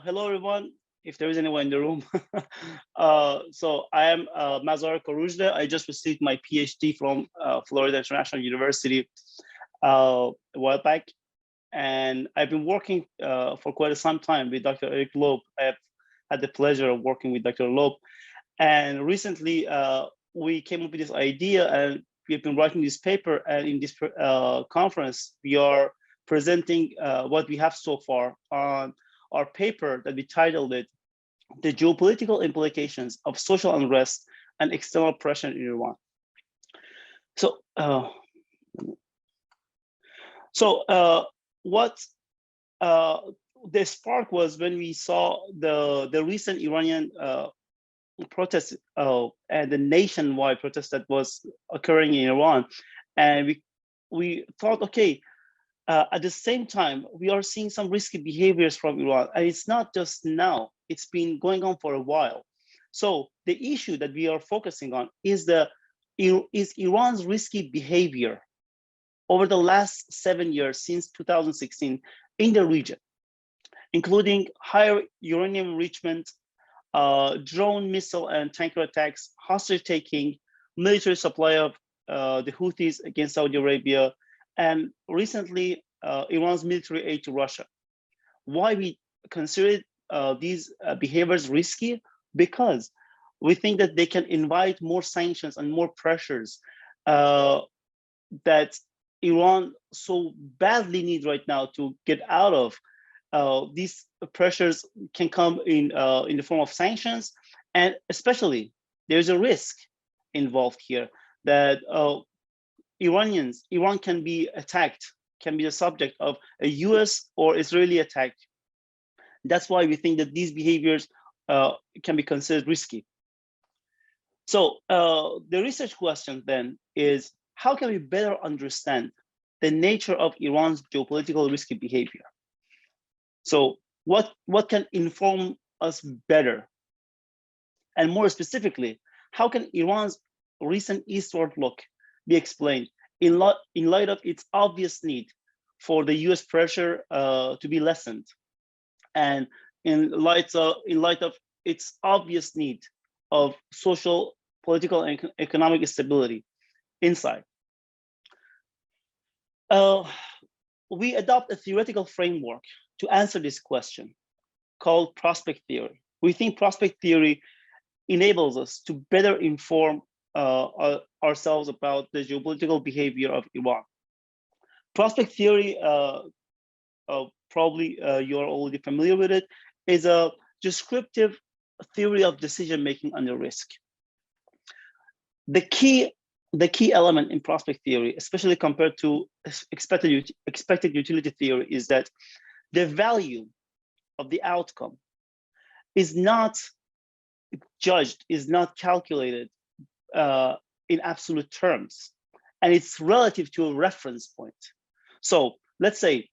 Hello, everyone, if there is anyone in the room. So I am Mazar Korujde. I just received my PhD from Florida International University a while back. And I've been working for quite some time with Dr. Eric Loeb. I have had the pleasure of working with Dr. Loeb. And recently, we came up with this idea, and we've been writing this paper. And in this conference, we are presenting what we have so far on our paper that we titled it, "The Geopolitical Implications of Social Unrest and External Pressure in Iran." So, what the spark was when we saw the recent Iranian protest and the nationwide protest that was occurring in Iran, and we thought, okay, at the same time, we are seeing some risky behaviors from Iran, and it's not just now, it's been going on for a while. So the issue that we are focusing on is Iran's risky behavior over the last 7 years since 2016 in the region, including higher uranium enrichment, drone, missile, and tanker attacks, hostage-taking, military supply of the Houthis against Saudi Arabia, and recently, Iran's military aid to Russia. Why we consider these behaviors risky? Because we think that they can invite more sanctions and more pressures that Iran so badly needs right now to get out of. These pressures can come in the form of sanctions, and especially there's a risk involved here that Iran can be attacked, can be the subject of a US or Israeli attack. That's why we think that these behaviors can be considered risky. So the research question then is, how can we better understand the nature of Iran's geopolitical risky behavior? So what can inform us better? And more specifically, how can Iran's recent eastward look be explained in light of its obvious need for the US pressure to be lessened, and in light of its obvious need of social, political, and economic stability inside? We adopt a theoretical framework to answer this question called prospect theory. We think prospect theory enables us to better inform ourselves about the geopolitical behavior of Iran. Prospect theory, probably you're already familiar with it, is a descriptive theory of decision-making under risk. The key element in prospect theory, especially compared to expected utility theory, is that the value of the outcome is not judged, is not calculated in absolute terms, and it's relative to a reference point. So let's say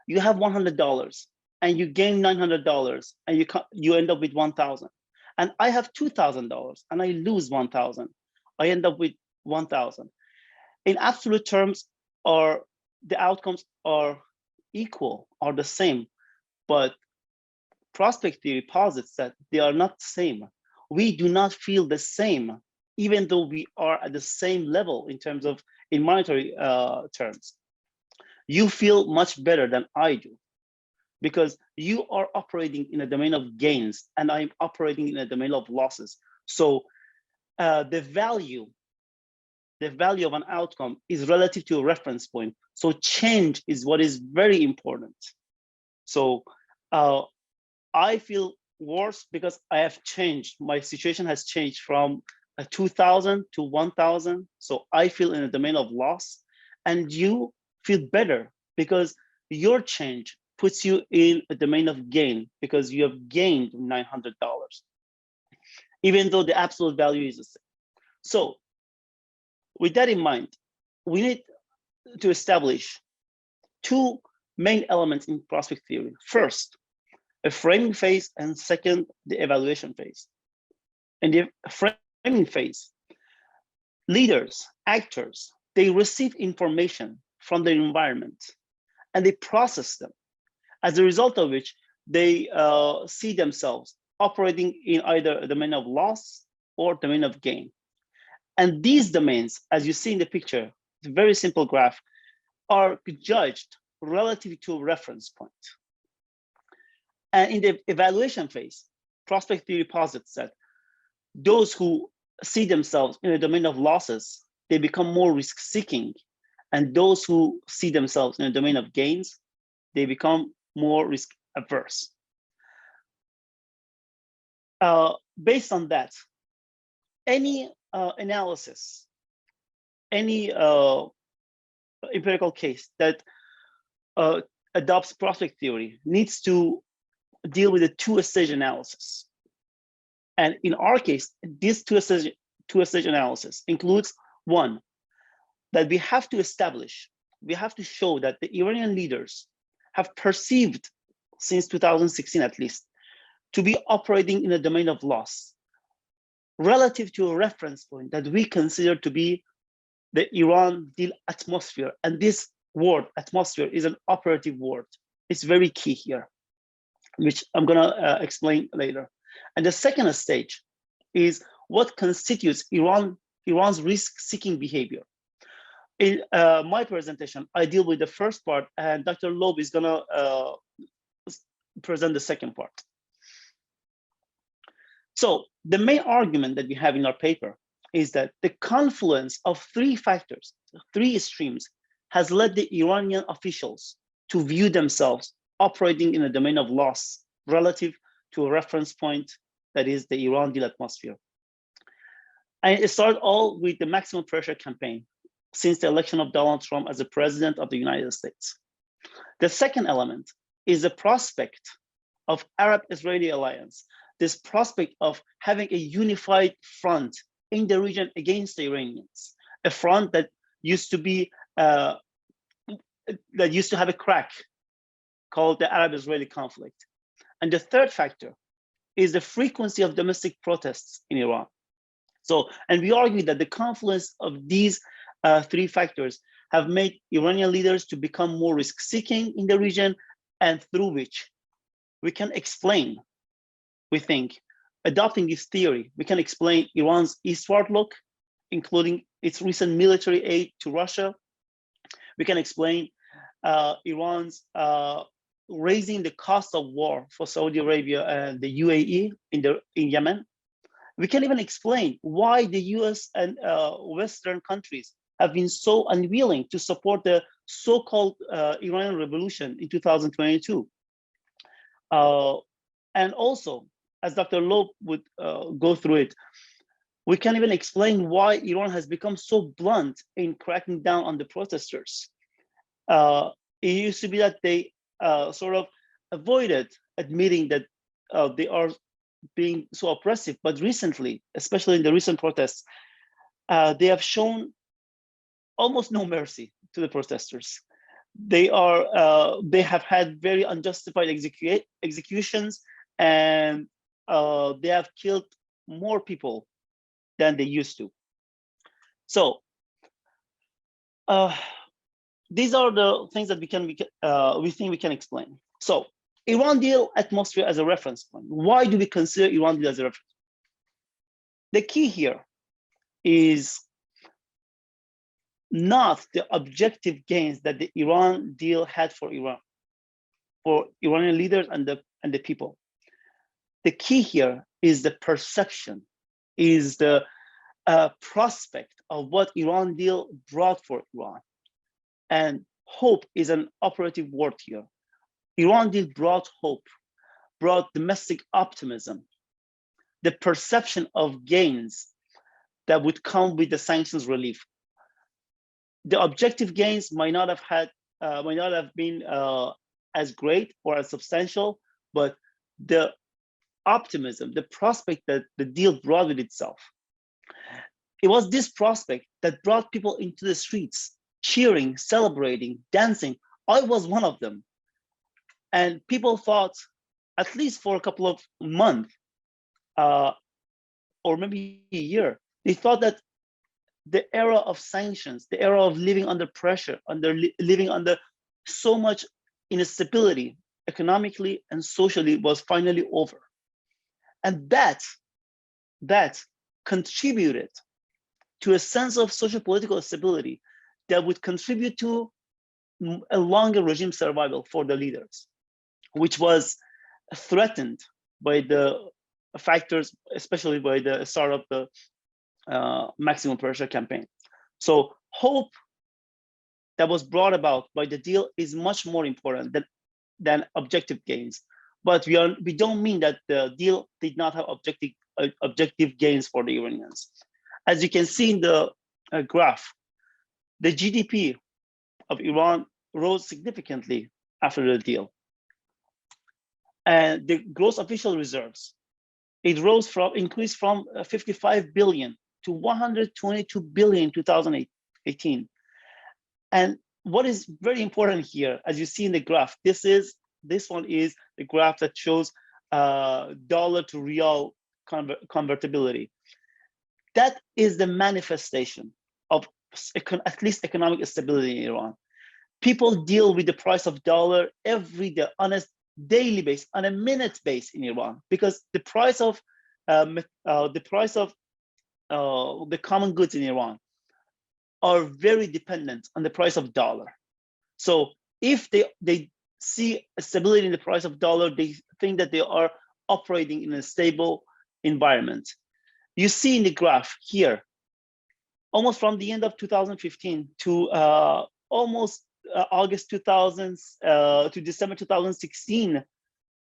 you have $100 and you gain $900 and you end up with 1,000, and I have $2,000 and I lose 1,000. I end up with 1,000. In absolute terms, the outcomes are equal, are the same, but prospect theory posits that they are not the same. We do not feel the same, even though we are at the same level in monetary terms. You feel much better than I do, because you are operating in a domain of gains and I'm operating in a domain of losses. So the value of an outcome is relative to a reference point. So change is what is very important. So I feel worse because I have changed. My situation has changed from 2,000 to 1,000. So I feel in a domain of loss, and you feel better because your change puts you in a domain of gain because you have gained $900, even though the absolute value is the same. So with that in mind, we need to establish two main elements in prospect theory. First, a framing phase, and second, the evaluation phase. In the framing phase, leaders, actors, they receive information from their environment and they process them, as a result of which they see themselves operating in either a domain of loss or domain of gain. And these domains, as you see in the picture, it's a very simple graph, are judged relative to a reference point. And in the evaluation phase, prospect theory posits that those who see themselves in a domain of losses, they become more risk-seeking. And those who see themselves in a domain of gains, they become more risk-averse. Based on that, any analysis, any empirical case that adopts prospect theory needs to deal with a two-stage analysis. And in our case, this two-stage analysis includes one, that we have to establish, we have to show that the Iranian leaders have perceived, since 2016 at least, to be operating in a domain of loss relative to a reference point that we consider to be the Iran deal atmosphere. And this word, atmosphere, is an operative word. It's very key here, which I'm gonna explain later. And the second stage is what constitutes Iran's risk-seeking behavior. In my presentation, I deal with the first part, and Dr. Loeb is gonna present the second part. So the main argument that we have in our paper is that the confluence of three factors, three streams, has led the Iranian officials to view themselves operating in a domain of loss relative to a reference point that is the Iran deal atmosphere. And it started all with the maximum pressure campaign since the election of Donald Trump as the president of the United States. The second element is the prospect of Arab-Israeli alliance, this prospect of having a unified front in the region against the Iranians, a front that used to be that used to have a crack called the Arab-Israeli conflict. And the third factor is the frequency of domestic protests in Iran. So, and we argue that the confluence of these three factors have made Iranian leaders to become more risk-seeking in the region, and through which we can explain, we think, adopting this theory, we can explain Iran's eastward look, including its recent military aid to Russia. We can explain Iran's raising the cost of war for Saudi Arabia and the UAE in Yemen. We can even explain why the US and Western countries have been so unwilling to support the so-called Iranian revolution in 2022. And also, as Dr. Loeb would go through it, we can even explain why Iran has become so blunt in cracking down on the protesters. It used to be that they sort of avoided admitting that they are being so oppressive, but recently, especially in the recent protests, they have shown almost no mercy to the protesters. They have had very unjustified executions, and they have killed more people than they used to. So these are the things that we think we can explain. So Iran deal atmosphere as a reference point. Why do we consider Iran deal as a reference? The key here is not the objective gains that the Iran deal had for Iran, for Iranian leaders and the people. The key here is the perception, is the prospect of what Iran deal brought for Iran. And hope is an operative word here. Iran deal brought hope, brought domestic optimism, the perception of gains that would come with the sanctions relief. The objective gains might not have been as great or as substantial, but the optimism, the prospect that the deal brought with itself. It was this prospect that brought people into the streets, cheering, celebrating, dancing. I was one of them. And people thought, at least for a couple of months, or maybe a year, they thought that the era of sanctions, the era of living under pressure, living under so much instability, economically and socially was finally over. And that contributed to a sense of social political stability that would contribute to a longer regime survival for the leaders, which was threatened by the factors, especially by the start of the maximum pressure campaign. So hope that was brought about by the deal is much more important than objective gains. But we don't mean that the deal did not have objective gains for the Iranians. As you can see in the graph, the GDP of Iran rose significantly after the deal. And the gross official reserves, it increased from 55 billion to 122 billion in 2018. And what is very important here, as you see in the graph, this one is the graph that shows dollar to real convertibility. That is the manifestation of at least economic stability in Iran. People deal with the price of dollar every day on a daily basis, on a minute basis in Iran, because the price of the common goods in Iran are very dependent on the price of dollar. So if they see a stability in the price of dollar, they think that they are operating in a stable environment. You see in the graph here, almost from the end of 2015 to almost August 2000 to December 2016,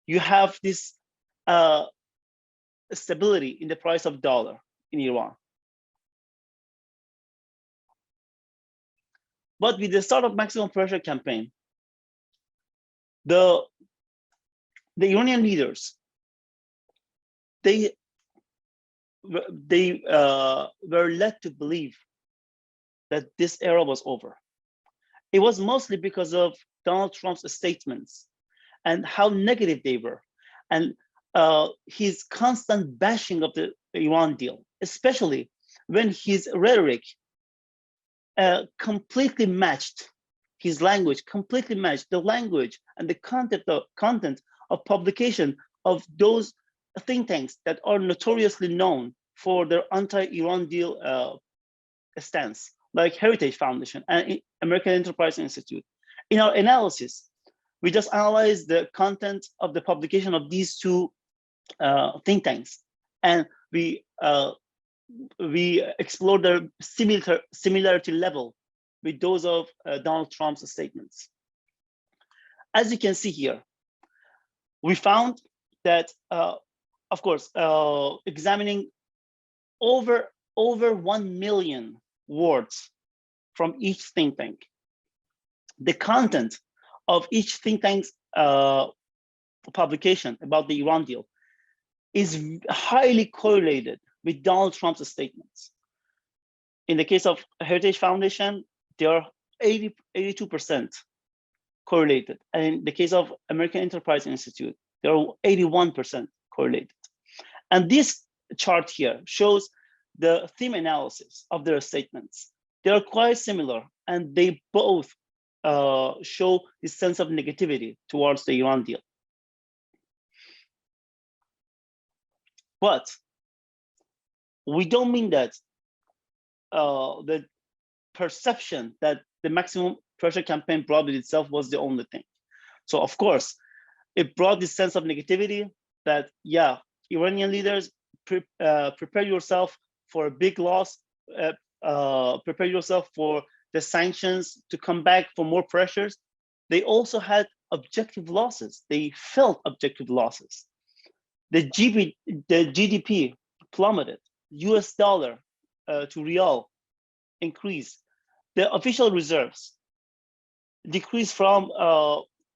you have this stability in the price of dollar in Iran. But with the start of maximum pressure campaign, the Iranian leaders, they were led to believe that this era was over. It was mostly because of Donald Trump's statements and how negative they were, and his constant bashing of the Iran deal, especially when his rhetoric completely matched his language, completely matched the language and the content of publication of those think tanks that are notoriously known for their anti-Iran deal stance, like Heritage Foundation and American Enterprise Institute. In our analysis, we just analyzed the content of the publication of these two think tanks, and we explored their similarity level with those of Donald Trump's statements. As you can see here, we found that, of course, examining over 1 million words from each think tank, the content of each think tank's publication about the Iran deal is highly correlated with Donald Trump's statements. In the case of Heritage Foundation, they are 82% correlated. And in the case of American Enterprise Institute, they are 81% correlated. And this chart here shows the theme analysis of their statements. They are quite similar, and they both show this sense of negativity towards the Iran deal. But we don't mean that the perception that the maximum pressure campaign brought with itself was the only thing. So of course, it brought this sense of negativity that, yeah, Iranian leaders, prepare yourself for a big loss, prepare yourself for the sanctions to come back, for more pressures. They also had objective losses. They felt objective losses. The GDP plummeted. US dollar to real increased. The official reserves decreased from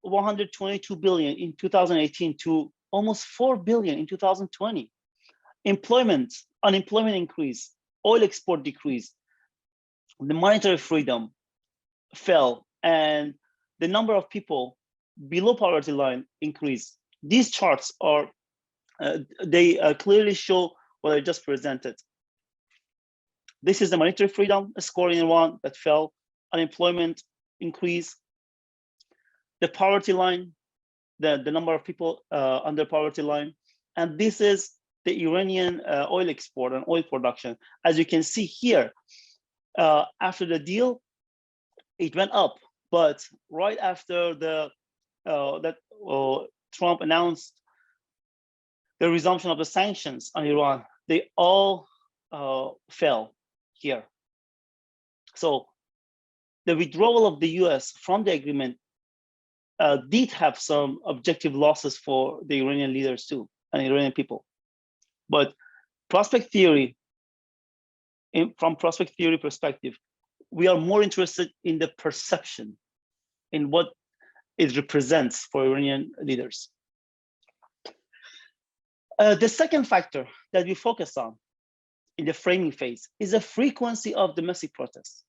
122 billion in 2018 to almost 4 billion in 2020. Unemployment increased, oil export decreased, the monetary freedom fell, and the number of people below poverty line increased. These charts are, they clearly show what I just presented. This is the monetary freedom score in Iran that fell, unemployment increased, the poverty line the number of people under poverty line. And this is the Iranian oil export and oil production. As you can see here, after the deal, it went up. But right after Trump announced the resumption of the sanctions on Iran, they all fell here. So the withdrawal of the US from the agreement did have some objective losses for the Iranian leaders too, and Iranian people. But prospect theory, from prospect theory perspective, we are more interested in the perception, in what it represents for Iranian leaders. The second factor that we focus on in the framing phase is the frequency of domestic protests.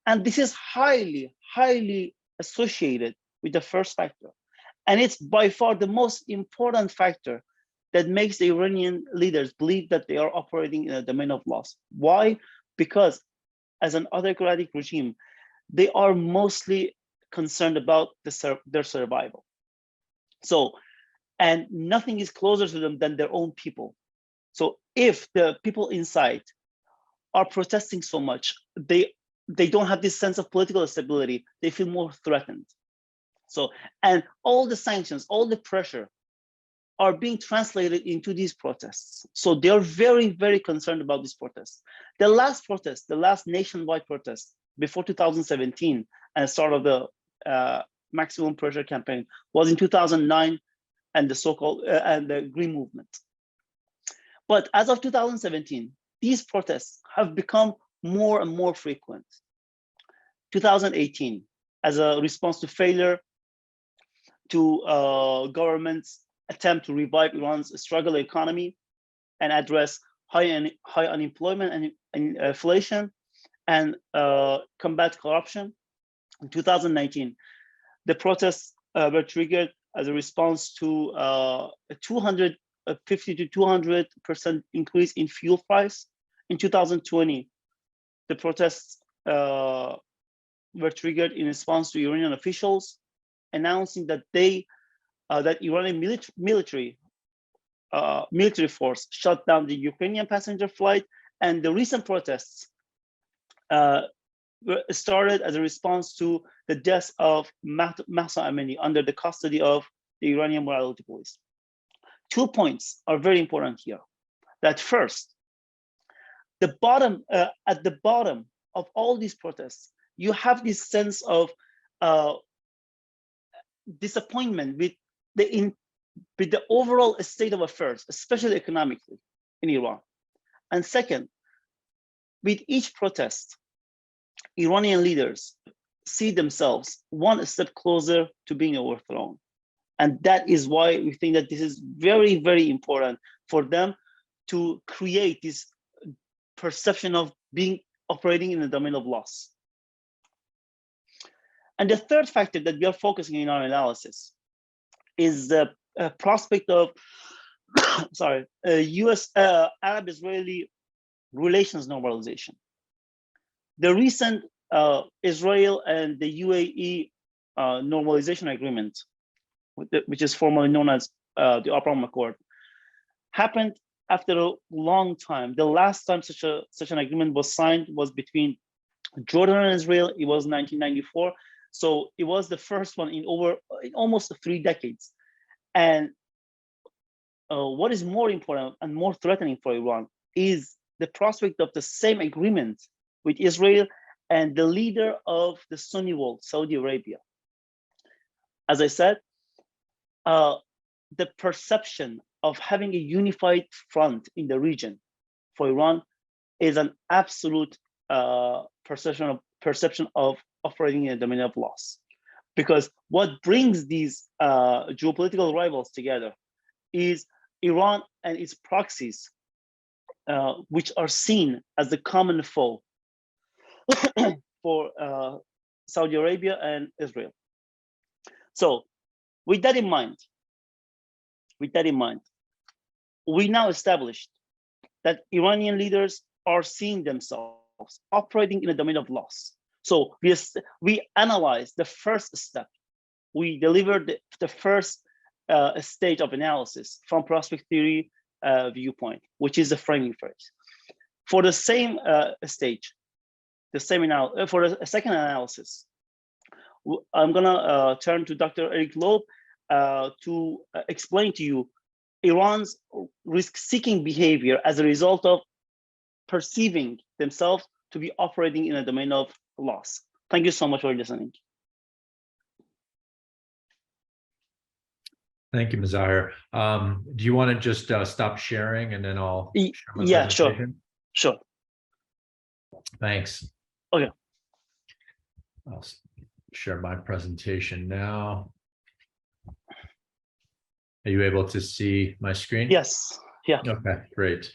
And this is highly, highly associated with the first factor. And it's by far the most important factor that makes the Iranian leaders believe that they are operating in a domain of loss. Why? Because as an autocratic regime, they are mostly concerned about their survival. So, and nothing is closer to them than their own people. So if the people inside are protesting so much, they don't have this sense of political stability, they feel more threatened. So, and all the sanctions, all the pressure are being translated into these protests. So they're very, very concerned about these protests. The last protest, the last nationwide protest before 2017 and the start of the maximum pressure campaign was in 2009 and the so-called and the Green Movement. But as of 2017, these protests have become more and more frequent. 2018, as a response to failure to government's attempt to revive Iran's struggling economy and address high unemployment and inflation and combat corruption. In 2019, the protests were triggered as a response to a 250 to 200% increase in fuel price. In 2020, the protests were triggered in response to Iranian officials announcing that that Iranian military force shut down the Ukrainian passenger flight, and the recent protests started as a response to the death of Mahsa Amini under the custody of the Iranian morality police. 2 points are very important here. That first, at the bottom of all these protests, you have this sense of disappointment with the overall state of affairs, especially economically in Iran. And second, with each protest, Iranian leaders see themselves one step closer to being overthrown. And that is why we think that this is very, very important for them to create this perception of operating in the domain of loss. And the third factor that we are focusing in our analysis is the prospect of US Arab-Israeli relations normalization. The recent Israel and the UAE normalization agreement, which is formally known as the Abraham Accord, happened after a long time. The last time such an agreement was signed was between Jordan and Israel. It was 1994. So it was the first one in almost 3 decades. And what is more important and more threatening for Iran is the prospect of the same agreement with Israel and the leader of the Sunni world, Saudi Arabia. As I said, the perception of having a unified front in the region for Iran is an absolute perception of operating in a domain of loss. Because what brings these geopolitical rivals together is Iran and its proxies, which are seen as the common foe for Saudi Arabia and Israel. So with that in mind, we now established that Iranian leaders are seeing themselves operating in a domain of loss. So we analyzed the first step. We delivered the first stage of analysis from prospect theory viewpoint, which is the framing phase. For the same stage, for the second analysis, I'm gonna turn to Dr. Eric Loeb to explain to you Iran's risk-seeking behavior as a result of perceiving themselves to be operating in a domain of loss. Thank you so much for listening. Thank you, Mazahir. Do you want to just stop sharing and then I'll share my presentation? Sure. Thanks. Okay. I'll share my presentation now. Are you able to see my screen? Yes. Yeah. Okay, great.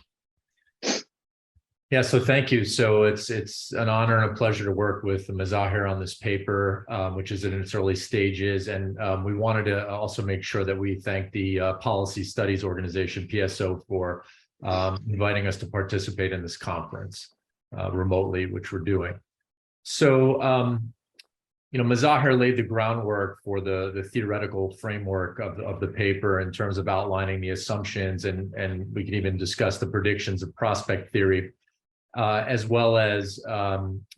Yeah, so thank you. So it's an honor and a pleasure to work with Mazahir on this paper, which is in its early stages. And we wanted to also make sure that we thank the Policy Studies Organization, PSO, for inviting us to participate in this conference remotely, which we're doing. So, Mazahir laid the groundwork for the theoretical framework of the paper in terms of outlining the assumptions, and we can even discuss the predictions of prospect theory. As well as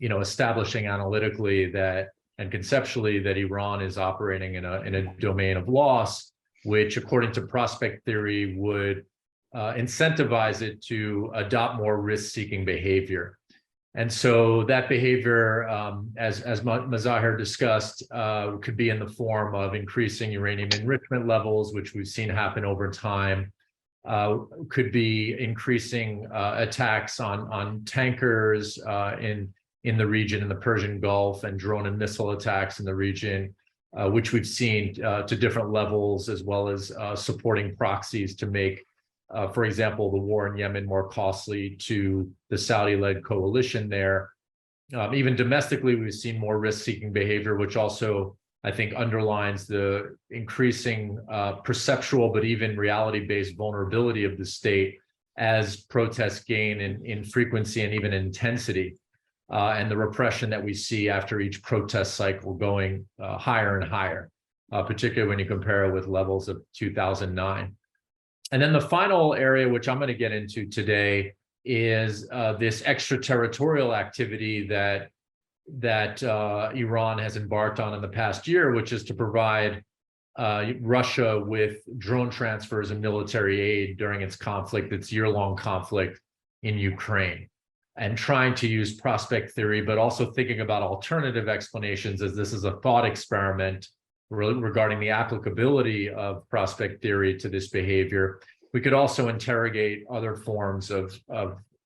establishing analytically that and conceptually that Iran is operating in a domain of loss, which according to prospect theory would incentivize it to adopt more risk-seeking behavior. And so that behavior, as Mazahir discussed, could be in the form of increasing uranium enrichment levels, which we've seen happen over time. Could be increasing attacks on tankers in the region, in the Persian Gulf, and drone and missile attacks in the region, which we've seen to different levels, as well as supporting proxies to make, for example, the war in Yemen more costly to the Saudi-led coalition there. Even domestically, we've seen more risk-seeking behavior, which also I think underlines the increasing perceptual, but even reality-based vulnerability of the state as protests gain in frequency and even intensity, and the repression that we see after each protest cycle going higher and higher, particularly when you compare it with levels of 2009. And then the final area, which I'm going to get into today, is this extraterritorial activity that Iran has embarked on in the past year, which is to provide Russia with drone transfers and military aid during its year-long conflict in Ukraine, and trying to use prospect theory, but also thinking about alternative explanations, as this is a thought experiment regarding the applicability of prospect theory to this behavior. We could also interrogate other forms of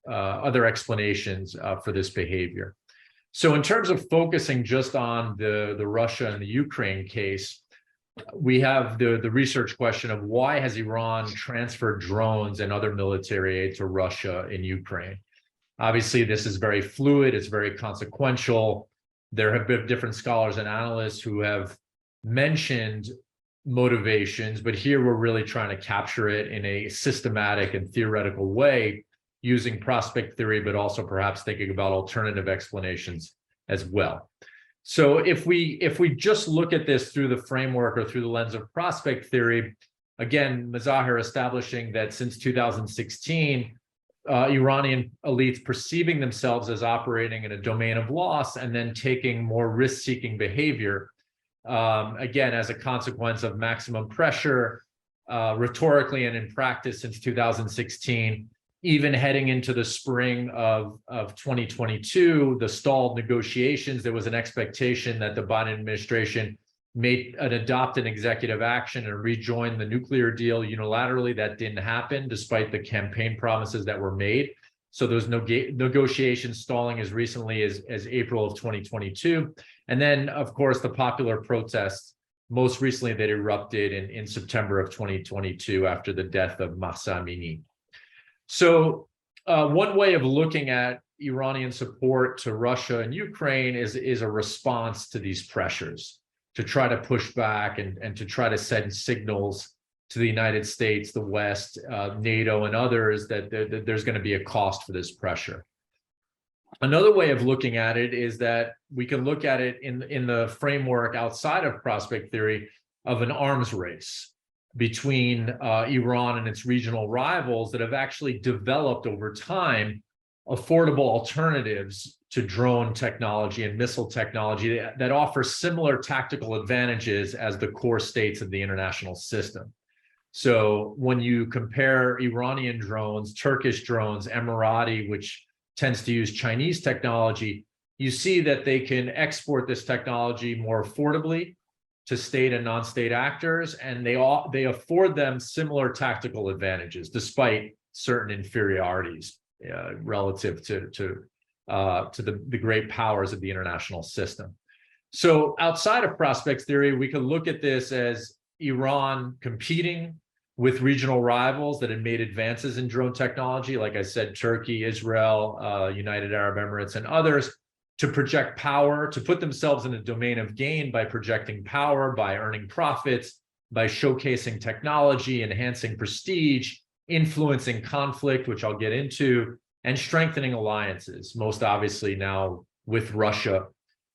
other explanations for this behavior. So in terms of focusing just on the Russia and the Ukraine case, we have the research question of why has Iran transferred drones and other military aid to Russia in Ukraine? Obviously, this is very fluid, it's very consequential. There have been different scholars and analysts who have mentioned motivations, but here we're really trying to capture it in a systematic and theoretical way, using prospect theory, but also perhaps thinking about alternative explanations as well. So if we just look at this through the framework or through the lens of prospect theory, again, Mazahir establishing that since 2016, Iranian elites perceiving themselves as operating in a domain of loss and then taking more risk-seeking behavior, again, as a consequence of maximum pressure, rhetorically and in practice since 2016, even heading into the spring of 2022, the stalled negotiations, there was an expectation that the Biden administration may adopt an executive action and rejoin the nuclear deal unilaterally. That didn't happen, despite the campaign promises that were made. So those negotiations stalling as recently as April of 2022. And then, of course, the popular protests, most recently that erupted in September of 2022 after the death of Mahsa Amini. So one way of looking at Iranian support to Russia and Ukraine is a response to these pressures, to try to push back and to try to send signals to the United States, the West, NATO, and others that there's going to be a cost for this pressure. Another way of looking at it is that we can look at it in the framework outside of prospect theory of an arms race. between Iran and its regional rivals that have actually developed over time affordable alternatives to drone technology and missile technology that offer similar tactical advantages as the core states of the international system. So when you compare Iranian drones, Turkish drones, Emirati, which tends to use Chinese technology, you see that they can export this technology more affordably to state and non-state actors, and they afford them similar tactical advantages despite certain inferiorities relative to the great powers of the international system. So outside of prospects theory, we could look at this as Iran competing with regional rivals that had made advances in drone technology, like I said, Turkey, Israel, United Arab Emirates, and others, to project power, to put themselves in a domain of gain by projecting power, by earning profits, by showcasing technology, enhancing prestige, influencing conflict, which I'll get into, and strengthening alliances, most obviously now with Russia,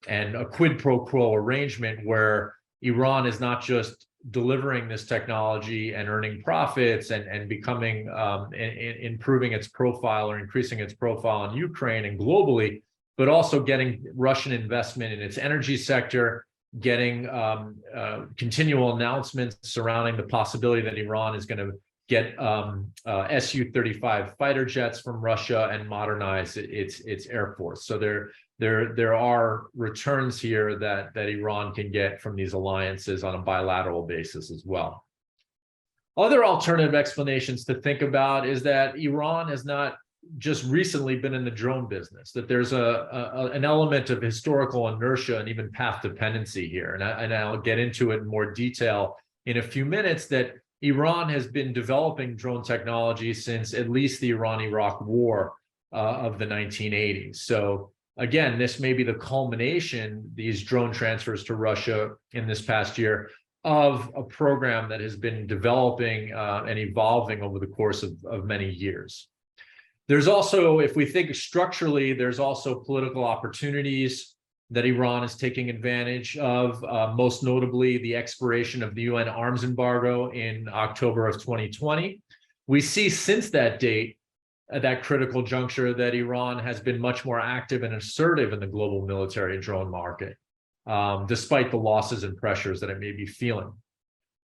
and a quid pro quo arrangement where Iran is not just delivering this technology and earning profits and becoming, improving its profile or increasing its profile in Ukraine and globally, but also getting Russian investment in its energy sector, getting continual announcements surrounding the possibility that Iran is going to get Su-35 fighter jets from Russia and modernize its air force. So there are returns here that Iran can get from these alliances on a bilateral basis as well. Other alternative explanations to think about is that Iran has not just recently been in the drone business, that there's an element of historical inertia and even path dependency here. And I'll get into it in more detail in a few minutes, that Iran has been developing drone technology since at least the Iran-Iraq War of the 1980s. So again, this may be the culmination, these drone transfers to Russia in this past year, of a program that has been developing and evolving over the course of many years. There's also, if we think structurally, there's also political opportunities that Iran is taking advantage of, most notably the expiration of the UN arms embargo in October of 2020. We see since that date, at that critical juncture, that Iran has been much more active and assertive in the global military drone market, despite the losses and pressures that it may be feeling.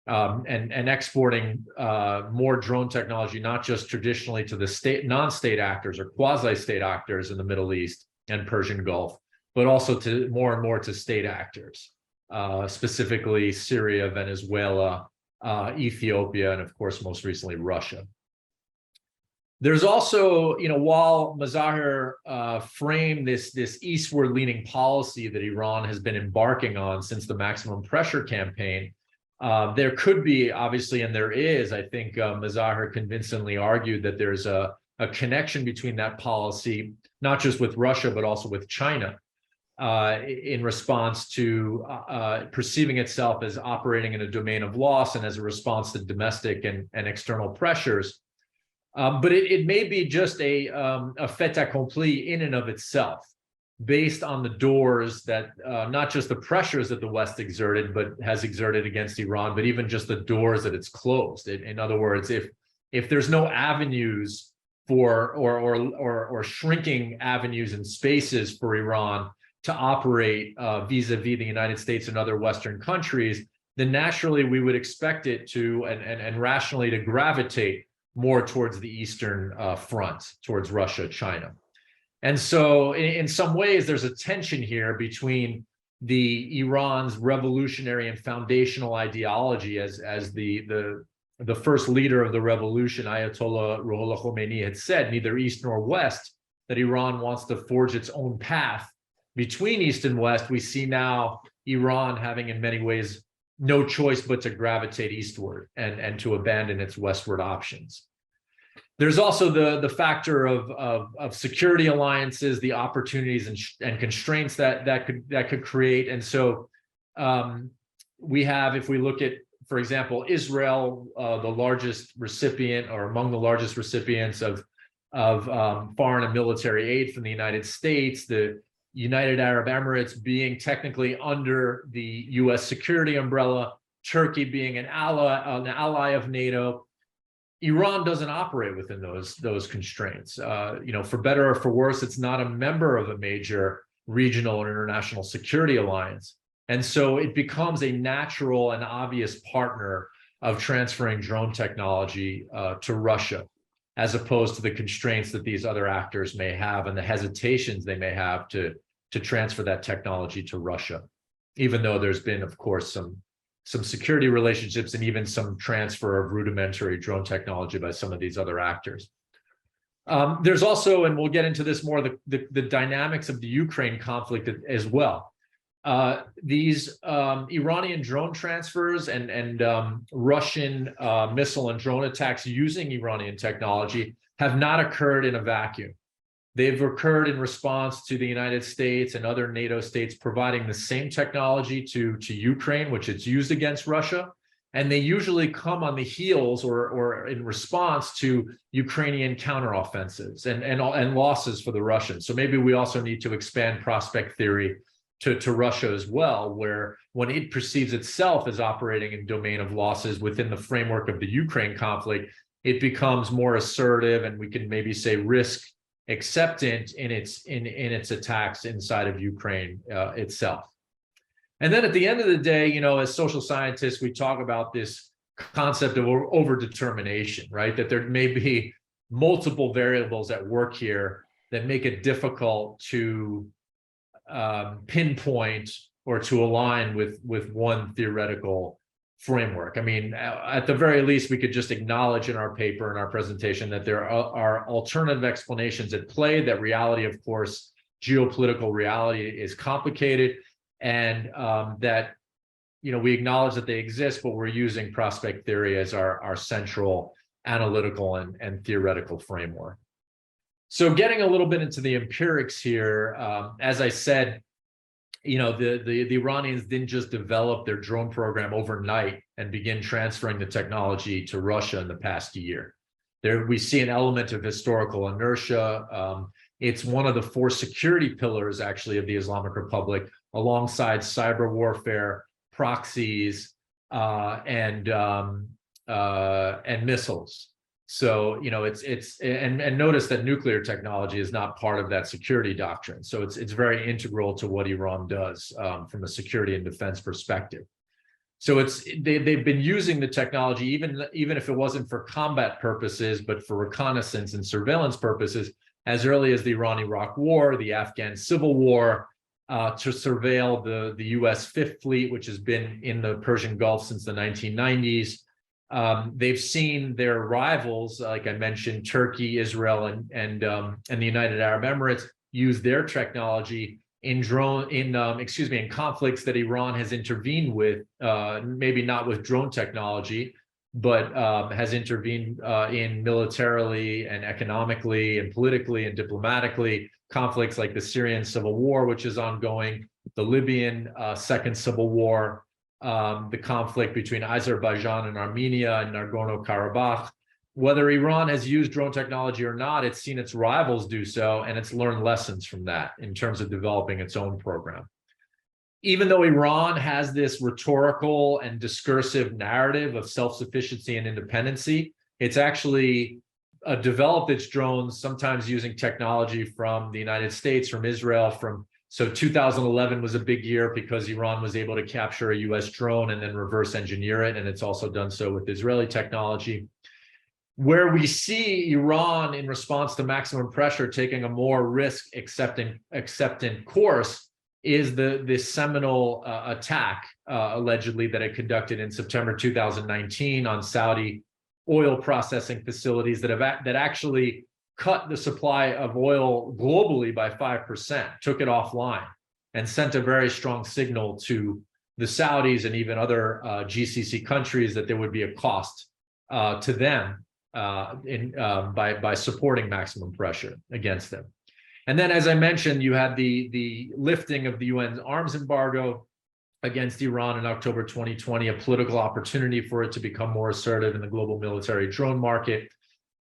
And exporting more drone technology, not just traditionally to the non-state actors or quasi-state actors in the Middle East and Persian Gulf, but also to more and more to state actors, specifically Syria, Venezuela, Ethiopia, and of course, most recently, Russia. There's also, while Mazahir framed this eastward-leaning policy that Iran has been embarking on since the maximum pressure campaign, there could be, obviously, and there is, I think Mazahir convincingly argued that there's a connection between that policy, not just with Russia, but also with China, in response to perceiving itself as operating in a domain of loss and as a response to domestic and external pressures. But it may be just a fait accompli in and of itself, based on the doors that, not just the pressures that the West exerted, but has exerted against Iran, but even just the doors that it's closed. In other words, if there's no avenues for or shrinking avenues and spaces for Iran to operate vis-a-vis the United States and other Western countries, then naturally we would expect it to and rationally to gravitate more towards the Eastern front, towards Russia, China. And so in some ways, there's a tension here between the Iran's revolutionary and foundational ideology as the first leader of the revolution, Ayatollah Ruhollah Khomeini, had said, neither East nor West, that Iran wants to forge its own path between East and West. We see now Iran having in many ways no choice but to gravitate eastward and to abandon its westward options. There's also the factor of security alliances, the opportunities and constraints that could create. And so we have, if we look at, for example, Israel, the largest recipient or among the largest recipients of foreign and military aid from the United States, the United Arab Emirates being technically under the US security umbrella, Turkey being an ally of NATO. Iran doesn't operate within those constraints. For better or for worse, it's not a member of a major regional or international security alliance. And so it becomes a natural and obvious partner of transferring drone technology to Russia, as opposed to the constraints that these other actors may have and the hesitations they may have to transfer that technology to Russia, even though there's been, of course, some security relationships and even some transfer of rudimentary drone technology by some of these other actors. There's also, and we'll get into this more, the dynamics of the Ukraine conflict as well. These Iranian drone transfers and Russian missile and drone attacks using Iranian technology have not occurred in a vacuum. They've occurred in response to the United States and other NATO states providing the same technology to Ukraine, which it's used against Russia. And they usually come on the heels or in response to Ukrainian counteroffensives and losses for the Russians. So maybe we also need to expand prospect theory to Russia as well, where when it perceives itself as operating in domain of losses within the framework of the Ukraine conflict, it becomes more assertive, and we can maybe say risk acceptant in its attacks inside of Ukraine itself. And then at the end of the day, as social scientists, we talk about this concept of overdetermination, right? That there may be multiple variables at work here that make it difficult to pinpoint or to align with one theoretical framework. I mean, at the very least, we could just acknowledge in our paper, in our presentation, that there are alternative explanations at play, that reality, of course, geopolitical reality is complicated, and that, we acknowledge that they exist, but we're using prospect theory as our central analytical and theoretical framework. So getting a little bit into the empirics here, as I said, the Iranians didn't just develop their drone program overnight and begin transferring the technology to Russia in the past year. There we see an element of historical inertia. It's one of the 4 security pillars, actually, of the Islamic Republic, alongside cyber warfare, proxies, and missiles. So, and notice that nuclear technology is not part of that security doctrine. So it's very integral to what Iran does from a security and defense perspective. So they've been using the technology, even if it wasn't for combat purposes, but for reconnaissance and surveillance purposes, as early as the Iran-Iraq War, the Afghan Civil War, to surveil the U.S. Fifth Fleet, which has been in the Persian Gulf since the 1990s. They've seen their rivals, like I mentioned, Turkey, Israel, and the United Arab Emirates, use their technology in conflicts that Iran has intervened with, maybe not with drone technology, but has intervened in militarily and economically and politically and diplomatically, conflicts like the Syrian civil war, which is ongoing, the Libyan second civil war, the conflict between Azerbaijan and Armenia and Nagorno-Karabakh. Whether Iran has used drone technology or not, it's seen its rivals do so, and it's learned lessons from that in terms of developing its own program. Even though Iran has this rhetorical and discursive narrative of self-sufficiency and independency, it's actually developed its drones, sometimes using technology from the United States, from Israel, so 2011 was a big year because Iran was able to capture a US drone and then reverse engineer it, and it's also done so with Israeli technology. Where we see Iran, in response to maximum pressure, taking a more risk-accepting course is this seminal attack, allegedly, that it conducted in September 2019 on Saudi oil processing facilities that actually cut the supply of oil globally by 5%, took it offline, and sent a very strong signal to the Saudis and even other GCC countries that there would be a cost to them by supporting maximum pressure against them. And then, as I mentioned, you had the lifting of the UN arms embargo against Iran in October 2020, a political opportunity for it to become more assertive in the global military drone market.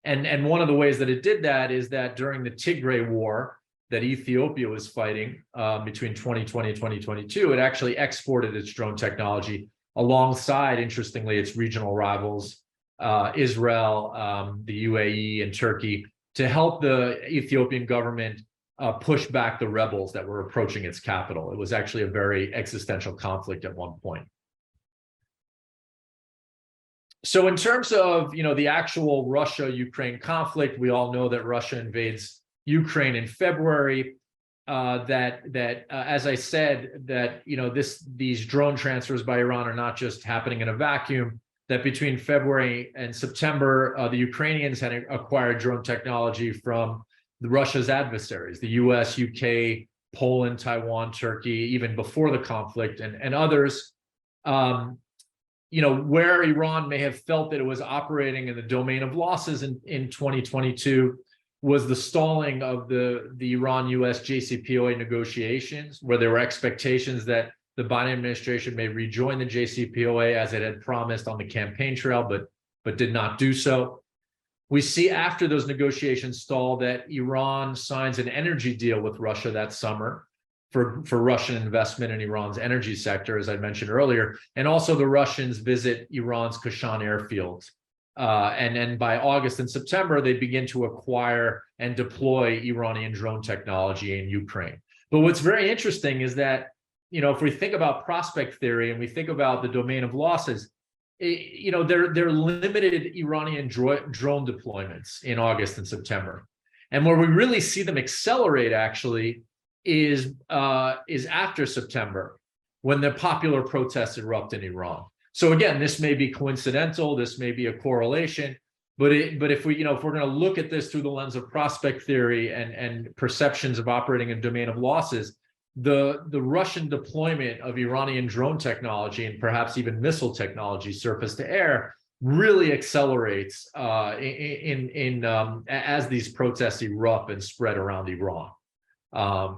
And one of the ways that it did that is that during the Tigray War that Ethiopia was fighting between 2020 and 2022, it actually exported its drone technology alongside, interestingly, its regional rivals, Israel, the UAE, and Turkey, to help the Ethiopian government push back the rebels that were approaching its capital. It was actually a very existential conflict at one point. So in terms of, the actual Russia-Ukraine conflict, we all know that Russia invades Ukraine in February. As I said, that these drone transfers by Iran are not just happening in a vacuum. That between February and September, the Ukrainians had acquired drone technology from Russia's adversaries, the US, UK, Poland, Taiwan, Turkey, even before the conflict, and others. Where Iran may have felt that it was operating in the domain of losses in 2022 was the stalling of the Iran-US JCPOA negotiations, where there were expectations that the Biden administration may rejoin the JCPOA as it had promised on the campaign trail, but did not do so. We see after those negotiations stall that Iran signs an energy deal with Russia that summer for Russian investment in Iran's energy sector, as I mentioned earlier. And also the Russians visit Iran's Kashan airfield. And then by August and September, they begin to acquire and deploy Iranian drone technology in Ukraine. But what's very interesting is that, if we think about prospect theory and we think about the domain of losses, they're limited Iranian drone deployments in August and September. And where we really see them accelerate actually is after September, when the popular protests erupt in Iran. So again, this may be coincidental, this may be a correlation, but if we're going to look at this through the lens of prospect theory and perceptions of operating in domain of losses, the Russian deployment of Iranian drone technology and perhaps even missile technology, surface to air, really accelerates as these protests erupt and spread around Iran.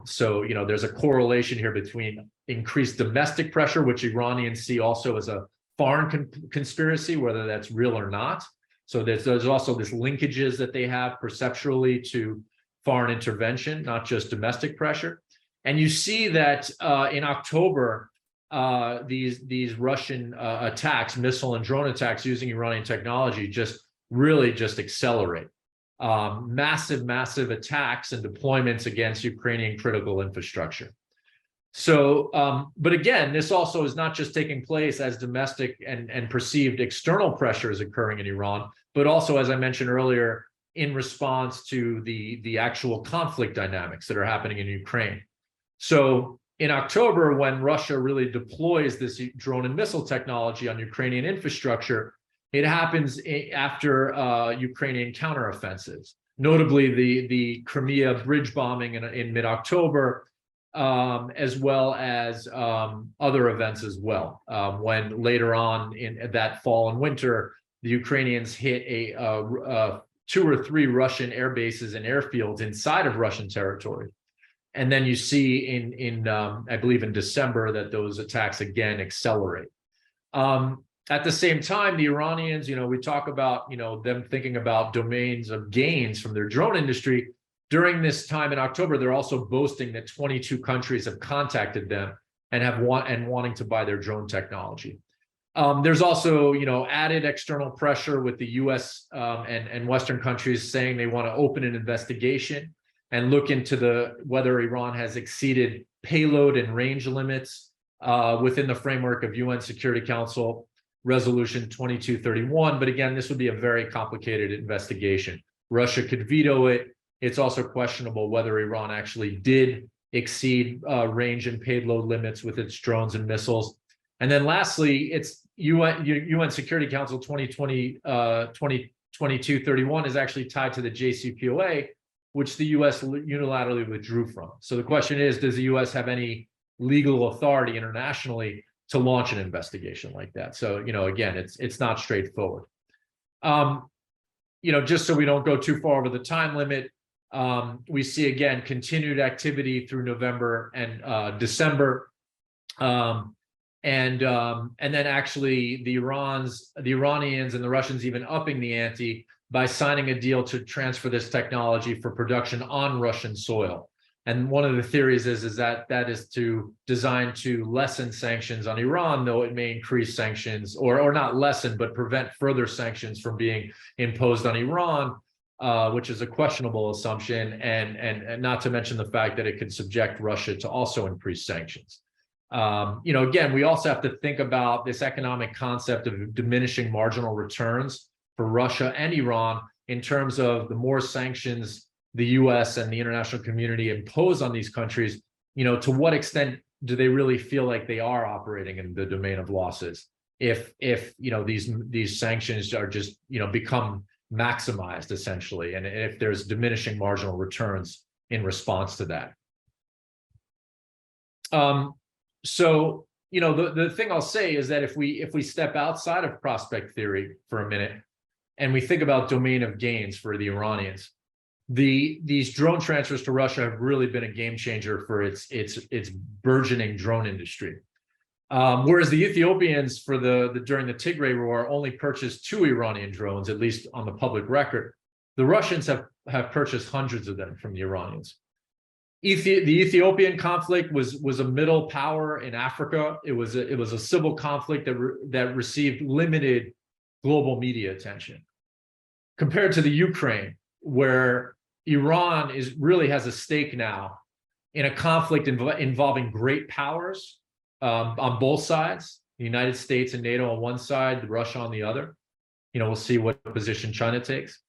So there's a correlation here between increased domestic pressure, which Iranians see also as a foreign conspiracy, whether that's real or not. So there's also this linkages that they have perceptually to foreign intervention, not just domestic pressure. And you see that in October, these Russian attacks, missile and drone attacks using Iranian technology, just accelerate. Massive attacks and deployments against Ukrainian critical infrastructure. So, but again, this also is not just taking place as domestic and perceived external pressures occurring in Iran, but also, as I mentioned earlier, in response to the actual conflict dynamics that are happening in Ukraine. So in October, when Russia really deploys this drone and missile technology on Ukrainian infrastructure, it happens after Ukrainian counteroffensives, notably the Crimea bridge bombing in mid-October, as well as other events as well. When later on in that fall and winter, the Ukrainians hit 2 or 3 Russian air bases and airfields inside of Russian territory. And then you see I believe in December, that those attacks again accelerate. At the same time, the Iranians, we talk about, them thinking about domains of gains from their drone industry. During this time in October, they're also boasting that 22 countries have contacted them and wanting to buy their drone technology. There's also, added external pressure with the US and Western countries saying they want to open an investigation and look into whether Iran has exceeded payload and range limits within the framework of UN Security Council Resolution 2231. But again, this would be a very complicated investigation. Russia could veto it. It's also questionable whether Iran actually did exceed range and payload limits with its drones and missiles. And then lastly, it's UN Security Council 2231 is actually tied to the JCPOA, which the US unilaterally withdrew from. So the question is, does the US have any legal authority internationally to launch an investigation like that? So, again, it's not straightforward. Just so we don't go too far over the time limit, we see again continued activity through November and December. And then actually the Iranians and the Russians even upping the ante by signing a deal to transfer this technology for production on Russian soil. And one of the theories is that that is designed to lessen sanctions on Iran, though it may increase sanctions, or not lessen, but prevent further sanctions from being imposed on Iran, which is a questionable assumption, and not to mention the fact that it could subject Russia to also increased sanctions. Again, we also have to think about this economic concept of diminishing marginal returns for Russia and Iran in terms of the more sanctions the US and the international community impose on these countries, to what extent do they really feel like they are operating in the domain of losses if these sanctions are just become maximized essentially, and if there's diminishing marginal returns in response to that. So the thing I'll say is that if we step outside of prospect theory for a minute and we think about domain of gains for the Iranians, these drone transfers to Russia have really been a game changer for its burgeoning drone industry. Whereas the Ethiopians during the Tigray War only purchased 2 Iranian drones, at least on the public record, the Russians have purchased hundreds of them from the Iranians. The Ethiopian conflict was a middle power in Africa. It was a civil conflict that received limited global media attention, compared to the Ukraine, where Iran really has a stake now in a conflict involving great powers on both sides, the United States and NATO on one side, Russia on the other. We'll see what position China takes.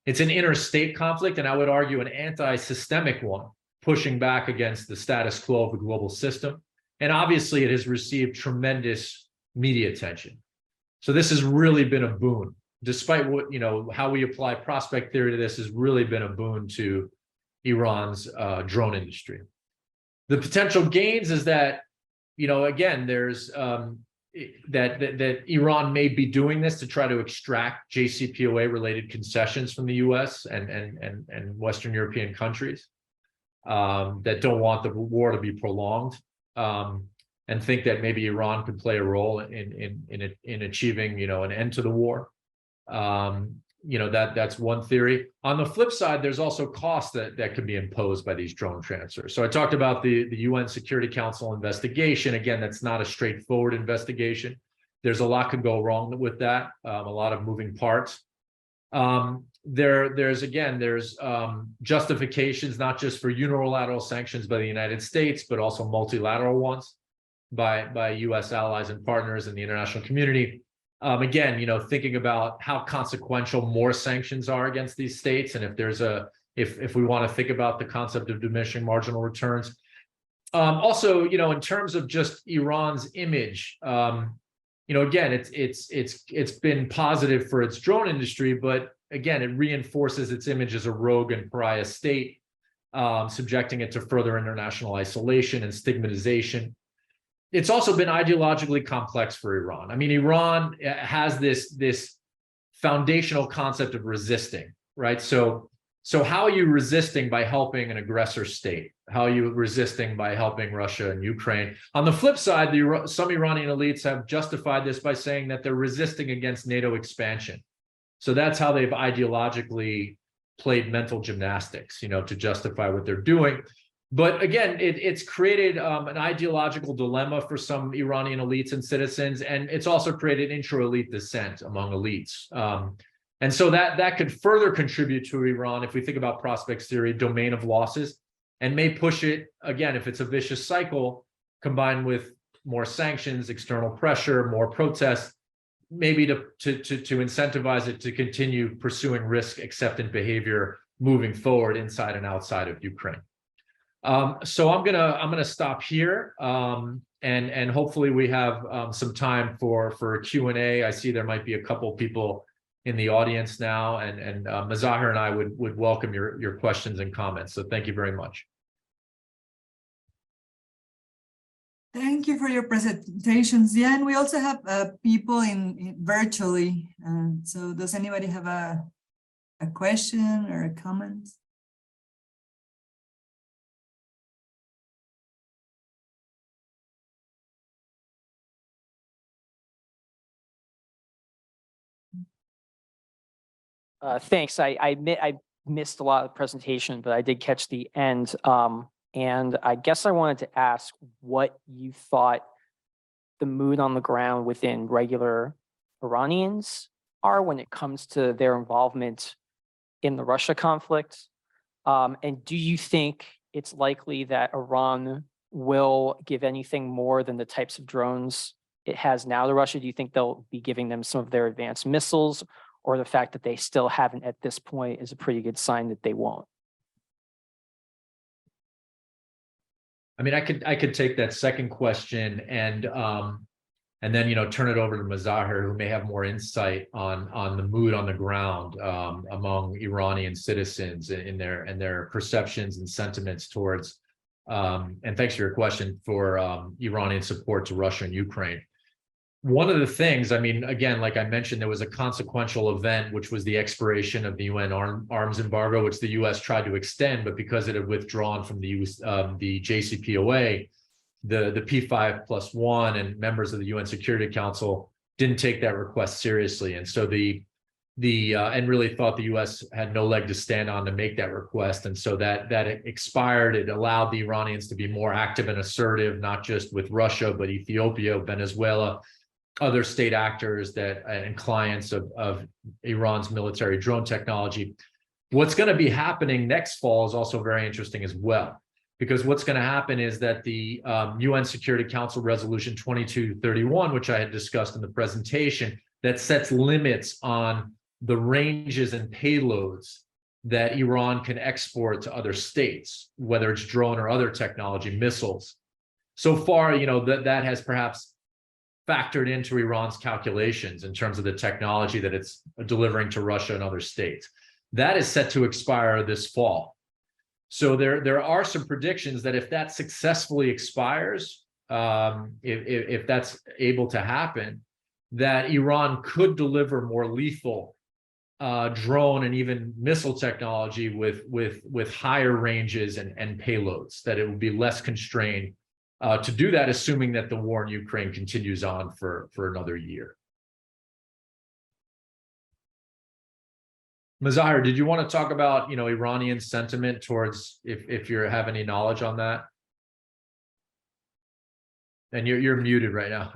It's an interstate conflict, and I would argue an anti-systemic one, pushing back against the status quo of the global system. And obviously it has received tremendous media attention. So this has really been a boon. Despite what, how we apply prospect theory to this, has really been a boon to Iran's drone industry. The potential gains is that, again, there's that Iran may be doing this to try to extract JCPOA related concessions from the US and Western European countries that don't want the war to be prolonged, and think that maybe Iran could play a role in achieving, an end to the war. That's one theory. On the flip side, there's also costs that can be imposed by these drone transfers. So I talked about the UN Security Council investigation. Again, that's not a straightforward investigation. There's a lot could go wrong with that, a lot of moving parts. There's justifications, not just for unilateral sanctions by the United States, but also multilateral ones by US allies and partners in the international community. Again, thinking about how consequential more sanctions are against these states, and if we want to think about the concept of diminishing marginal returns. Also, in terms of just Iran's image, again, it's been positive for its drone industry, but again, it reinforces its image as a rogue and pariah state, subjecting it to further international isolation and stigmatization. It's also been ideologically complex for Iran. I mean, Iran has this foundational concept of resisting, right? So how are you resisting by helping an aggressor state? How are you resisting by helping Russia and Ukraine? On the flip side, some Iranian elites have justified this by saying that they're resisting against NATO expansion. So that's how they've ideologically played mental gymnastics, to justify what they're doing. But again, it's created an ideological dilemma for some Iranian elites and citizens, and it's also created intra-elite dissent among elites. And so that could further contribute to Iran, if we think about prospects theory, domain of losses, and may push it, again, if it's a vicious cycle, combined with more sanctions, external pressure, more protests, maybe to incentivize it to continue pursuing risk-acceptant behavior moving forward inside and outside of Ukraine. So I'm gonna stop here, and hopefully we have some time for a Q&A. I see there might be a couple people in the audience now, and Mazahir and I would welcome your questions and comments. So thank you very much. Thank you for your presentations. Yeah, and we also have people in virtually. So does anybody have a question or a comment? Thanks. I missed a lot of the presentation, but I did catch the end. And I guess I wanted to ask what you thought the mood on the ground within regular Iranians are when it comes to their involvement in the Russia conflict. And do you think it's likely that Iran will give anything more than the types of drones it has now to Russia? Do you think they'll be giving them some of their advanced missiles, or the fact that they still haven't at this point is a pretty good sign that they won't? I mean, I could take that second question and then turn it over to Mazahir, who may have more insight on the mood on the ground among Iranian citizens in their perceptions and sentiments towards. And thanks for your question for Iranian support to Russia and Ukraine. One of the things, I mean, again, like I mentioned, there was a consequential event, which was the expiration of the UN arms embargo, which the U.S. tried to extend, but because it had withdrawn from the JCPOA, the P5+1 and members of the UN Security Council didn't take that request seriously, and so and really thought the U.S. had no leg to stand on to make that request, and so that expired. It allowed the Iranians to be more active and assertive, not just with Russia, but Ethiopia, Venezuela, other state actors and clients of Iran's military drone technology. What's going to be happening next fall is also very interesting as well, because what's going to happen is that the UN Security Council Resolution 2231, which I had discussed in the presentation, that sets limits on the ranges and payloads that Iran can export to other states, whether it's drone or other technology, missiles. So far, that has perhaps factored into Iran's calculations in terms of the technology that it's delivering to Russia and other states. That is set to expire this fall. So there are some predictions that if that successfully expires, if that's able to happen, that Iran could deliver more lethal drone and even missile technology with higher ranges and payloads, that it would be less constrained to do that, assuming that the war in Ukraine continues on for another year. Mazahir, did you want to talk about Iranian sentiment towards, if you have any knowledge on that? And you're muted right now.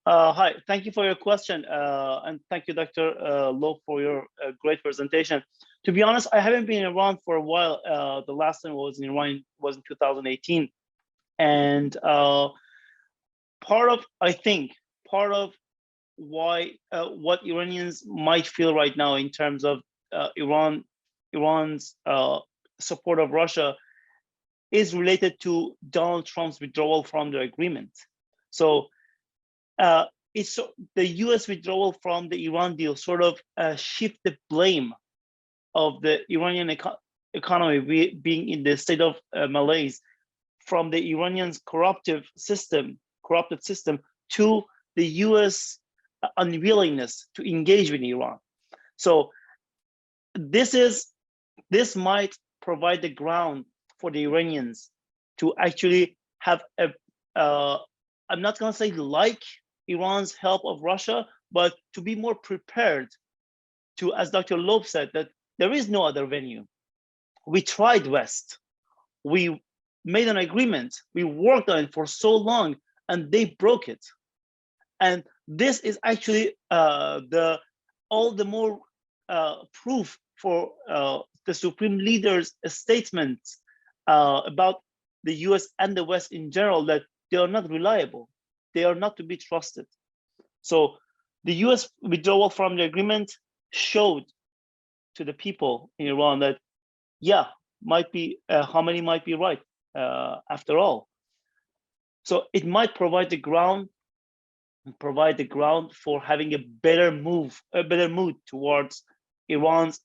Hi, thank you for your question, and thank you, Dr. Loeb, for your great presentation. To be honest, I haven't been in Iran for a while. The last time I was in Iran was in 2018, and part of why what Iranians might feel right now in terms of Iran's support of Russia is related to Donald Trump's withdrawal from the agreement. So it's the U.S. withdrawal from the Iran deal sort of shift the blame of the Iranian economy being in the state of malaise from the Iranians' corrupted system to the U.S. unwillingness to engage with Iran. So this might provide the ground for the Iranians to actually have a I'm not going to say like Iran's help of Russia, but to be more prepared to, as Dr. Loeb said, that there is no other venue. We tried West. We made an agreement. We worked on it for so long, and they broke it. And this is actually all the more proof for the Supreme Leader's statements about the US and the West in general, that they are not reliable. They are not to be trusted. So the US withdrawal from the agreement showed to the people in Iran that, yeah, Khamenei might be right after all. So it might provide the ground for having a better mood towards Iran's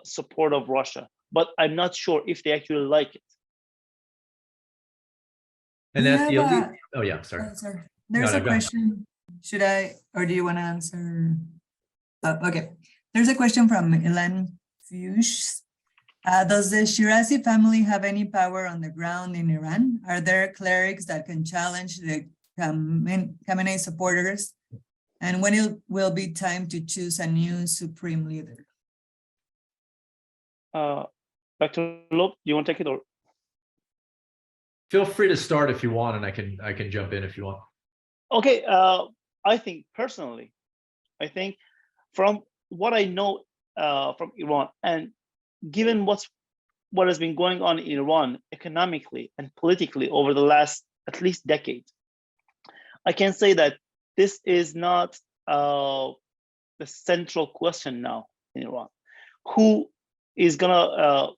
support of Russia. But I'm not sure if they actually like it. And that's the elite. Oh yeah, sorry. Sorry. There's a question. Should I, or do you want to answer? Okay. There's a question from Ilan Fuchs. Does the Shirazi family have any power on the ground in Iran? Are there clerics that can challenge the Khamenei supporters? And when it will be time to choose a new supreme leader? Dr. Loeb, do you want to take it, or? Feel free to start if you want, and I can jump in if you want. Okay, I think personally, from what I know from Iran, and given what has been going on in Iran economically and politically over the last at least decade, I can say that this is not the central question now in Iran. Who is gonna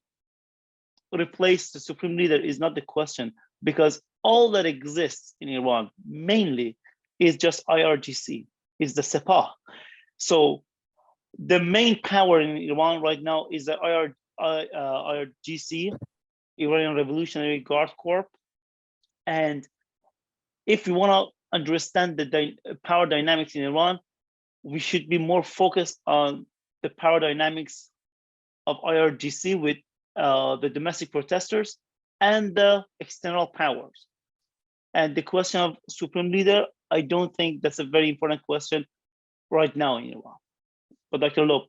replace the supreme leader is not the question, because all that exists in Iran mainly is just IRGC, is the Sepah. So the main power in Iran right now is the IRGC, Iranian Revolutionary Guard Corps. And if we want to understand the power dynamics in Iran, we should be more focused on the power dynamics of IRGC with the domestic protesters and the external powers. And the question of supreme leader, I don't think that's a very important question right now in Iran. But Dr. Loeb.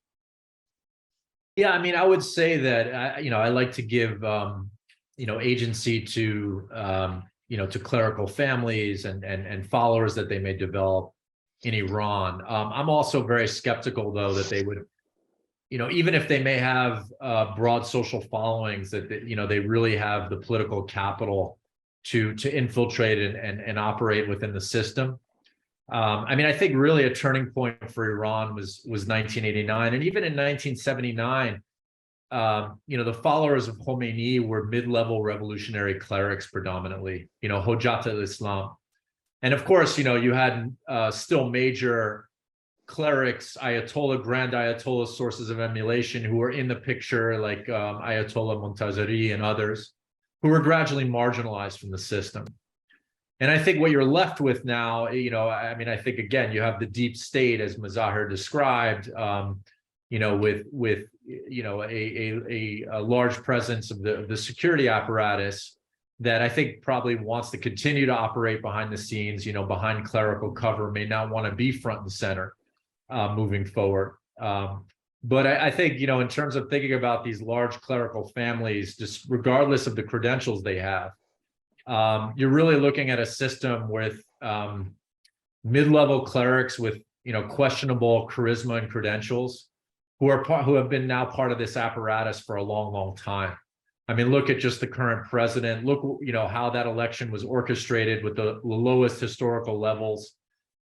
Yeah, I mean, I would say that I like to give agency to to clerical families and followers that they may develop in Iran. I'm also very skeptical, though, that they would, even if they may have broad social followings, that they really have the political capital to infiltrate and operate within the system. I mean, I think really a turning point for Iran was 1989, and even in 1979, the followers of Khomeini were mid-level revolutionary clerics predominantly, Hojat al-Islam, and of course, you had still major clerics, grand Ayatollah sources of emulation who were in the picture, like Ayatollah Montazeri and others, who were gradually marginalized from the system. And I think what you're left with now, I mean, I think, again, you have the deep state, as Mazahir described, with a large presence of the security apparatus that I think probably wants to continue to operate behind the scenes, behind clerical cover, may not want to be front and center moving forward. But I think, in terms of thinking about these large clerical families, just regardless of the credentials they have, you're really looking at a system with mid-level clerics with questionable charisma and credentials who have been now part of this apparatus for a long time. I mean, look at just the current president. Look, how that election was orchestrated with the lowest historical levels.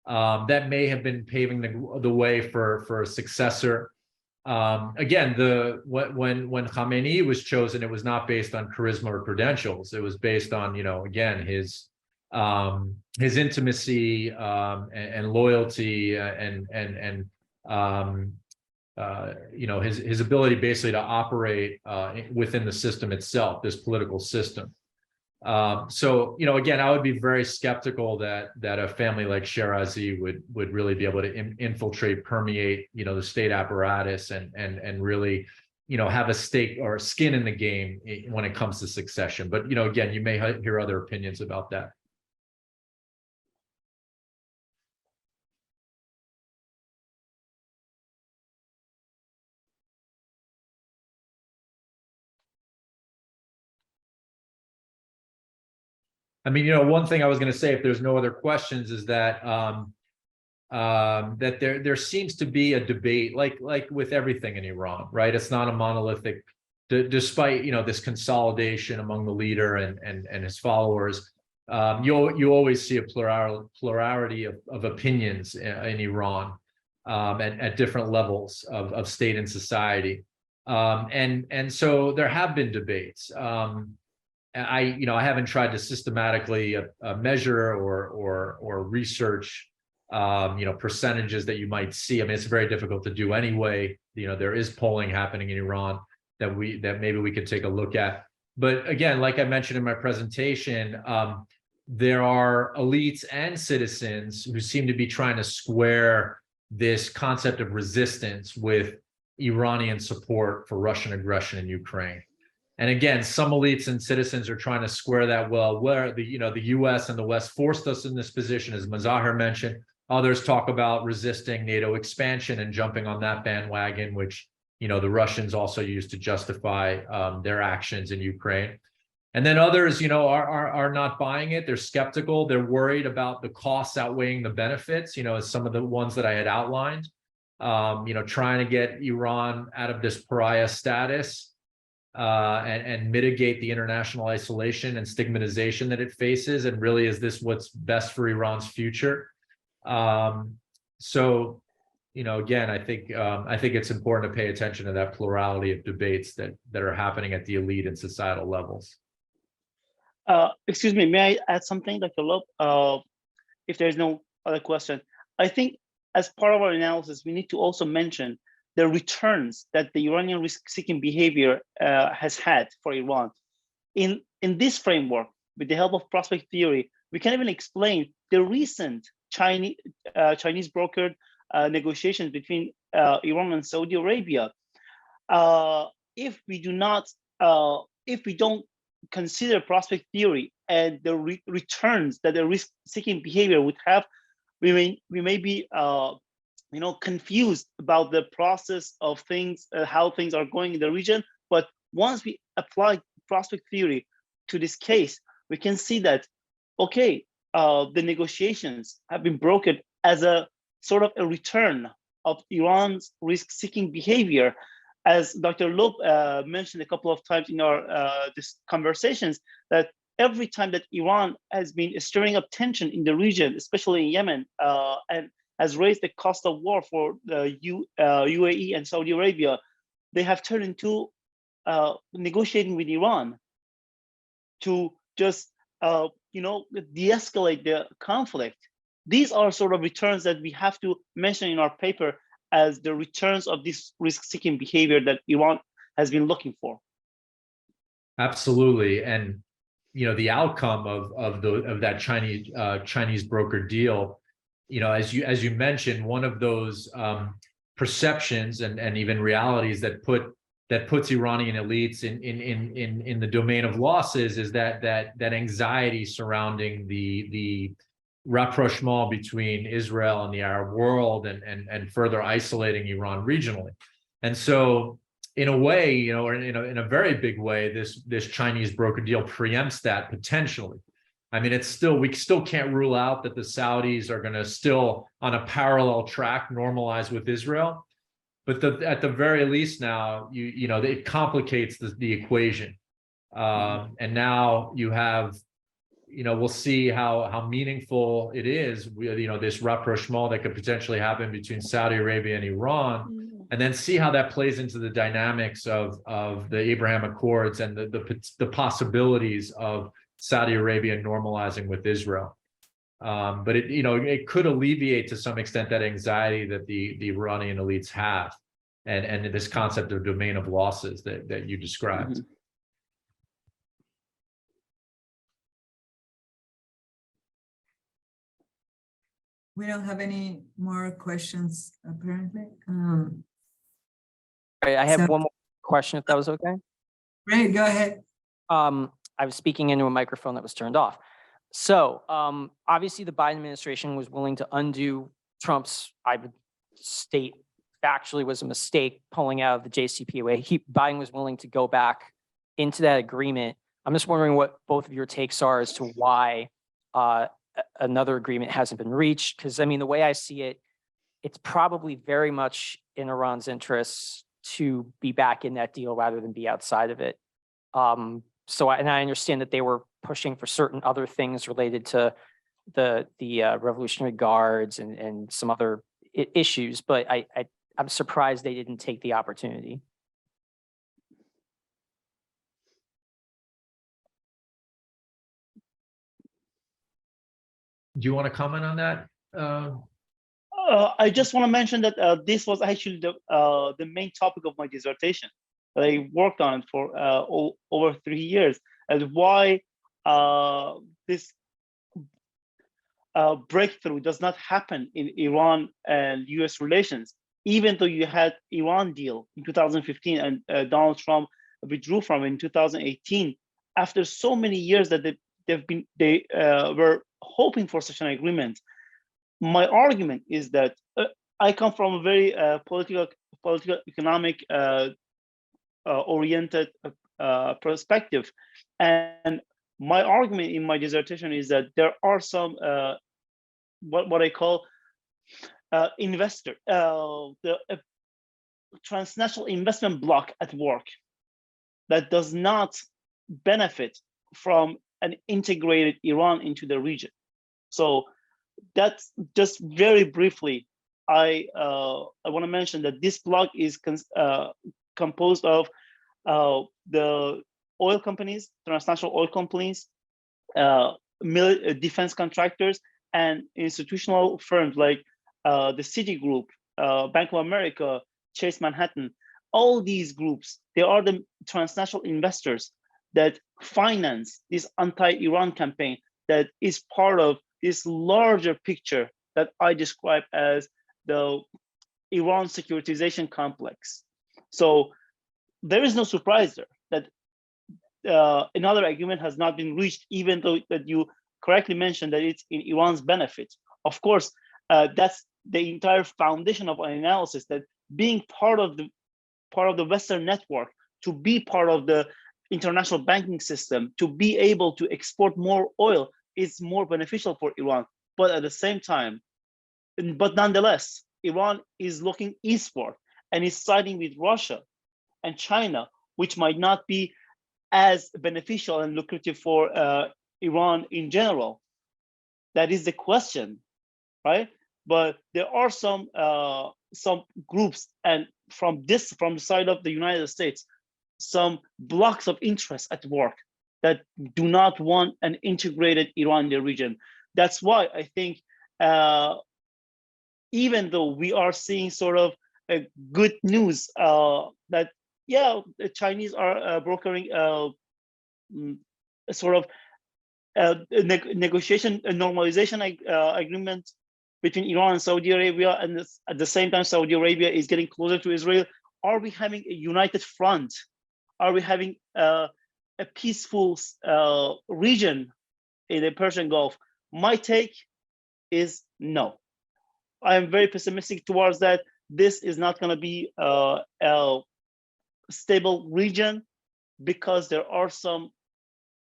That may have been paving the way for a successor. Again, when Khamenei was chosen, it was not based on charisma or credentials. It was based on, again, his intimacy and loyalty his ability basically to operate within the system itself, this political system. So, again, I would be very skeptical that a family like Shirazi would really be able to infiltrate, permeate, the state apparatus and really, have a stake or skin in the game when it comes to succession. But, again, you may hear other opinions about that. I mean, one thing I was going to say, if there's no other questions, is that that there seems to be a debate, like with everything in Iran, right? It's not a monolithic, despite this consolidation among the leader and his followers. You always see a plurality of opinions in Iran at different levels of state and society, and so there have been debates. I haven't tried to systematically measure or research, percentages that you might see. I mean, it's very difficult to do anyway. There is polling happening in Iran that maybe we could take a look at. But again, like I mentioned in my presentation, there are elites and citizens who seem to be trying to square this concept of resistance with Iranian support for Russian aggression in Ukraine. And again, some elites and citizens are trying to square that well, where the U.S. and the West forced us in this position, as Mazahir mentioned. Others talk about resisting NATO expansion and jumping on that bandwagon, which the Russians also use to justify their actions in Ukraine. And then others, are not buying it. They're skeptical. They're worried about the costs outweighing the benefits, as some of the ones that I had outlined. Trying to get Iran out of this pariah status and mitigate the international isolation and stigmatization that it faces. And really, is this what's best for Iran's future? So, again, I think it's important to pay attention to that plurality of debates that are happening at the elite and societal levels. Excuse me, may I add something, Dr. Loeb? If there's no other question, I think as part of our analysis, we need to also mention the returns that the Iranian risk-seeking behavior has had for Iran. In this framework, with the help of prospect theory, we can even explain the recent Chinese brokered negotiations between Iran and Saudi Arabia. If we don't consider prospect theory and the returns that the risk-seeking behavior would have, we may be confused about the process of things, how things are going in the region. But once we apply prospect theory to this case, we can see that, okay, the negotiations have been brokered as a sort of a return of Iran's risk-seeking behavior. As Dr. Loeb mentioned a couple of times in our conversations, that every time that Iran has been stirring up tension in the region, especially in Yemen, and has raised the cost of war for the UAE and Saudi Arabia, they have turned into negotiating with Iran to just de-escalate the conflict. These are sort of returns that we have to mention in our paper as the returns of this risk-seeking behavior that Iran has been looking for. Absolutely, and the outcome of that Chinese broker deal, as you mentioned, one of those perceptions and even realities that puts Iranian elites in the domain of losses is that anxiety surrounding the rapprochement between Israel and the Arab world and further isolating Iran regionally. And so in a way, or in a very big way, this Chinese broker deal preempts that potentially. I mean, we still can't rule out that the Saudis are going to still on a parallel track normalize with Israel. But at the very least now, it complicates the equation. And now you have, we'll see how meaningful it is, this rapprochement that could potentially happen between Saudi Arabia and Iran, and then see how that plays into the dynamics of the Abraham Accords and the possibilities of Saudi Arabia normalizing with Israel. But it could alleviate to some extent that anxiety that the Iranian elites have, and this concept of domain of losses that you described. Mm-hmm. We don't have any more questions, apparently. I have one more question, if that was okay. Great, go ahead. I was speaking into a microphone that was turned off. So obviously the Biden administration was willing to undo Trump's, I would state, actually was a mistake pulling out of the JCPOA. Biden was willing to go back into that agreement. I'm just wondering what both of your takes are as to why another agreement hasn't been reached. Because I mean, the way I see it, it's probably very much in Iran's interests to be back in that deal rather than be outside of it. So I understand that they were pushing for certain other things related to the Revolutionary Guards and some other issues, but I'm surprised they didn't take the opportunity. Do you want to comment on that? I just want to mention that this was actually the main topic of my dissertation. I worked on it for over 3 years, and why this breakthrough does not happen in Iran and US relations, even though you had Iran deal in 2015 and Donald Trump withdrew from it in 2018. After so many years that they were hoping for such an agreement. My argument is that I come from a very political political economic oriented perspective. And my argument in my dissertation is that there are some what I call investor, the transnational investment bloc at work that does not benefit from an integrated Iran into the region. So that's just very briefly, I want to mention that this bloc is composed of the oil companies, transnational oil companies, defense contractors, and institutional firms like the Citigroup, Bank of America, Chase Manhattan. All these groups, they are the transnational investors that finance this anti-Iran campaign that is part of this larger picture that I describe as the Iran securitization complex. So there is no surprise there that another agreement has not been reached, even though that you correctly mentioned that it's in Iran's benefit. Of course, that's the entire foundation of an analysis, that being part of the Western network, to be part of the international banking system, to be able to export more oil is more beneficial for Iran. But at the same time, but nonetheless, Iran is looking eastward and is siding with Russia and China, which might not be as beneficial and lucrative for Iran in general. That is the question, right? But there are some groups, and from the side of the United States, some blocks of interest at work that do not want an integrated Iran in the region. That's why I think even though we are seeing sort of a good news that, yeah, the Chinese are brokering sort of negotiation, a normalization agreement between Iran and Saudi Arabia, and at the same time Saudi Arabia is getting closer to Israel. Are we having a united front? Are we having a peaceful region in the Persian Gulf? My take is no. I am very pessimistic towards that. This is not going to be a stable region because there are some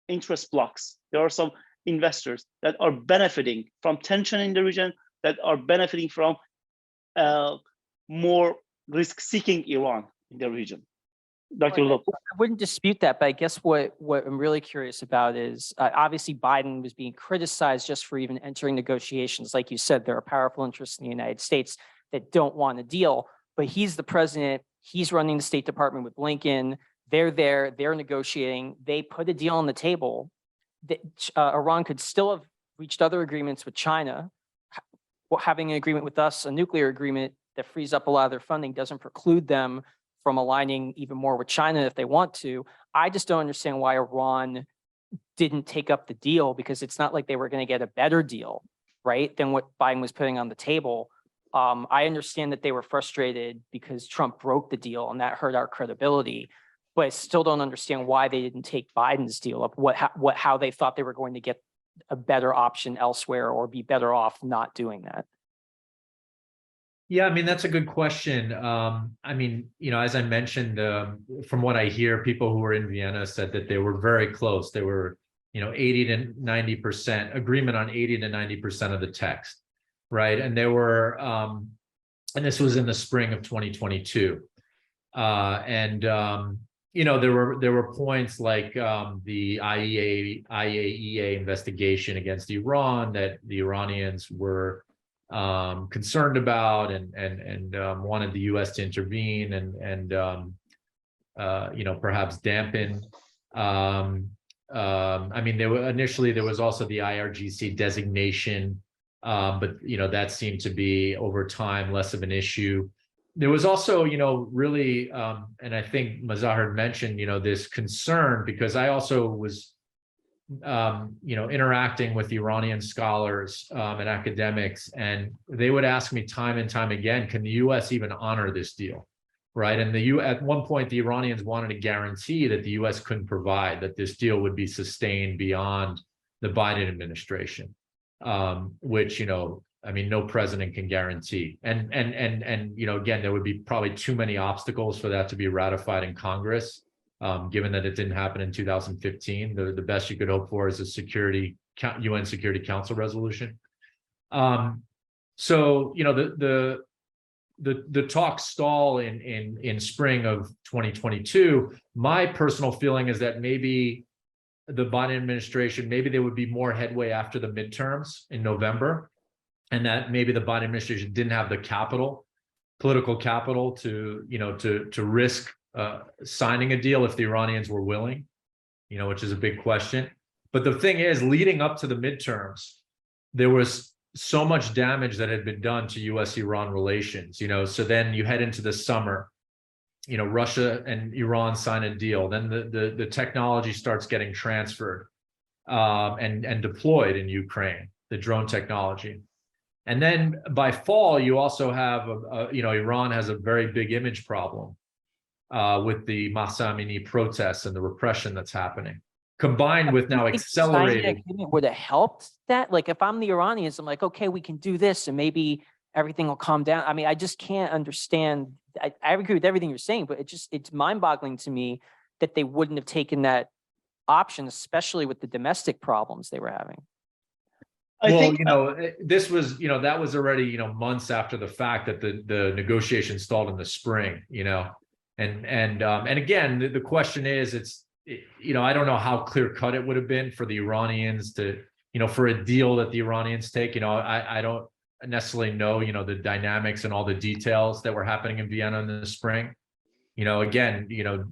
interest blocks. There are some investors that are benefiting from tension in the region, that are benefiting from more risk-seeking Iran in the region. Dr. Lop. I wouldn't dispute that, but I guess what I'm really curious about is obviously Biden was being criticized just for even entering negotiations. Like you said, there are powerful interests in the United States that don't want a deal, but he's the president. He's running the State Department with Blinken. They're there, they're negotiating. They put a deal on the table that Iran could still have reached other agreements with China. Having an agreement with us, a nuclear agreement that frees up a lot of their funding, doesn't preclude them from aligning even more with China if they want to. I just don't understand why Iran didn't take up the deal, because it's not like they were going to get a better deal, right, than what Biden was putting on the table. I understand that they were frustrated because Trump broke the deal and that hurt our credibility, but I still don't understand why they didn't take Biden's deal up, how they thought they were going to get a better option elsewhere or be better off not doing that. Yeah, I mean, that's a good question. I mean, as I mentioned, from what I hear, people who were in Vienna said that they were very close. They were, 80 to 90% agreement on 80 to 90% of the text, right? And they were, and this was in the spring of 2022. There were points like the IAEA investigation against Iran that the Iranians were concerned about and wanted the U.S. to intervene and perhaps dampen. I mean, there was also the IRGC designation, but that seemed to be over time less of an issue. There was also, really, and I think Mazahar mentioned, this concern, because I also was interacting with Iranian scholars and academics, and they would ask me time and time again, can the U.S. even honor this deal, right? And at one point, the Iranians wanted a guarantee that the U.S. couldn't provide, that this deal would be sustained beyond the Biden administration, which, I mean, no president can guarantee. And again, there would be probably too many obstacles for that to be ratified in Congress, given that it didn't happen in 2015. The best you could hope for is a UN Security Council resolution. So the talks stall in spring of 2022. My personal feeling is that maybe the Biden administration, maybe there would be more headway after the midterms in November, and that maybe the Biden administration didn't have the political capital to risk signing a deal if the Iranians were willing, which is a big question. But the thing is, leading up to the midterms, there was so much damage that had been done to US-Iran relations, so then you head into the summer, Russia and Iran sign a deal, then the technology starts getting transferred and deployed in Ukraine, the drone technology. And then by fall, you also have, Iran has a very big image problem with the Mahsa Amini protests and the repression that's happening, combined with now accelerated. Would have helped that? Like, if I'm the Iranians, I'm like, okay, we can do this and maybe everything will calm down. I mean, I just can't understand. I agree with everything you're saying, but it's mind-boggling to me that they wouldn't have taken that option, especially with the domestic problems they were having. I think, this was, that was already, months after the fact that the negotiations stalled in the spring, and again, the question is, I don't know how clear cut it would have been for the Iranians to, for a deal that the Iranians take. I don't necessarily know, the dynamics and all the details that were happening in Vienna in the spring. Again,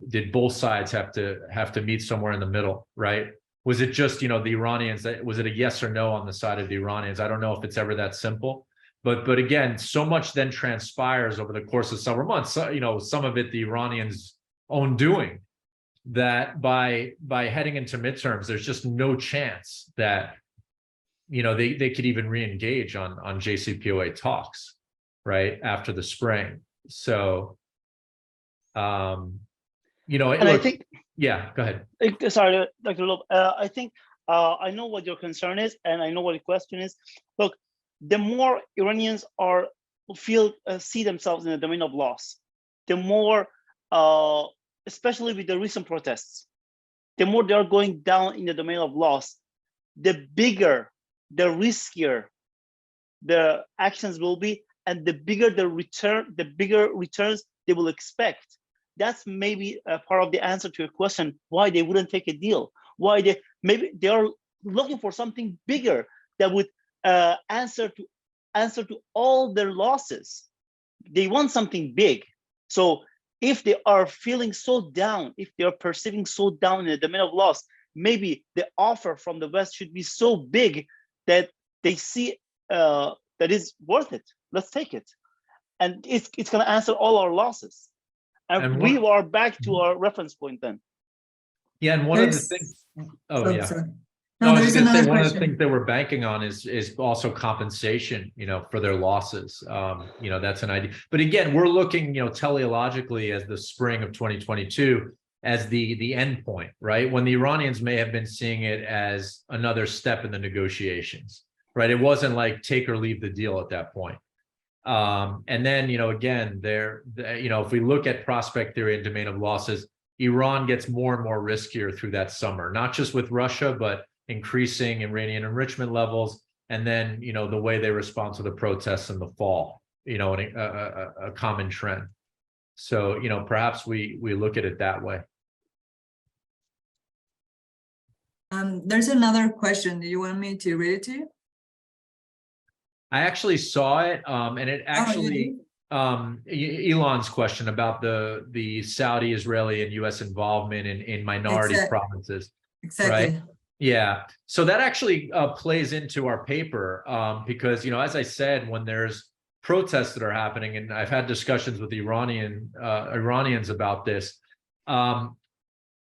did both sides have to meet somewhere in the middle, right? Was it just, the Iranians, was it a yes or no on the side of the Iranians? I don't know if it's ever that simple. But again, so much then transpires over the course of several months. So, some of it the Iranians' own doing, that by heading into midterms, there's just no chance that they could even re-engage on JCPOA talks right after the spring. So and I think, yeah, go ahead. Sorry, Dr. Loeb. I think I know what your concern is, and I know what the question is. Look, the more Iranians see themselves in the domain of loss, the more, especially with the recent protests, the more they are going down in the domain of loss, the bigger, the riskier the actions will be, and the bigger the bigger returns they will expect. That's maybe a part of the answer to your question, why they wouldn't take a deal. Maybe they are looking for something bigger that would answer to all their losses. They want something big. So if they are feeling so down, if they are perceiving so down in the domain of loss, maybe the offer from the West should be so big that they see that is worth it. Let's take it. And it's going to answer all our losses. And we are back to our reference point then. Yeah, and one of the things. Oh, yeah. Sorry. No, I was there's going to say another one of the question. things they were banking on is also compensation, for their losses. That's an idea. But again, we're looking, teleologically as the spring of 2022 as the end point, right? When the Iranians may have been seeing it as another step in the negotiations, right? It wasn't like take or leave the deal at that point. And then, again, if we look at prospect theory and domain of losses, Iran gets more and more riskier through that summer, not just with Russia, but increasing Iranian enrichment levels. And then, the way they respond to the protests in the fall, a common trend. So, perhaps we look at it that way. There's another question. Do you want me to read it to you? I actually saw it, and it actually, Elon's question about the Saudi, Israeli, and U.S. involvement in minority provinces. Exactly. Right? Yeah. So that actually plays into our paper because, as I said, when there's protests that are happening, and I've had discussions with Iranians about this,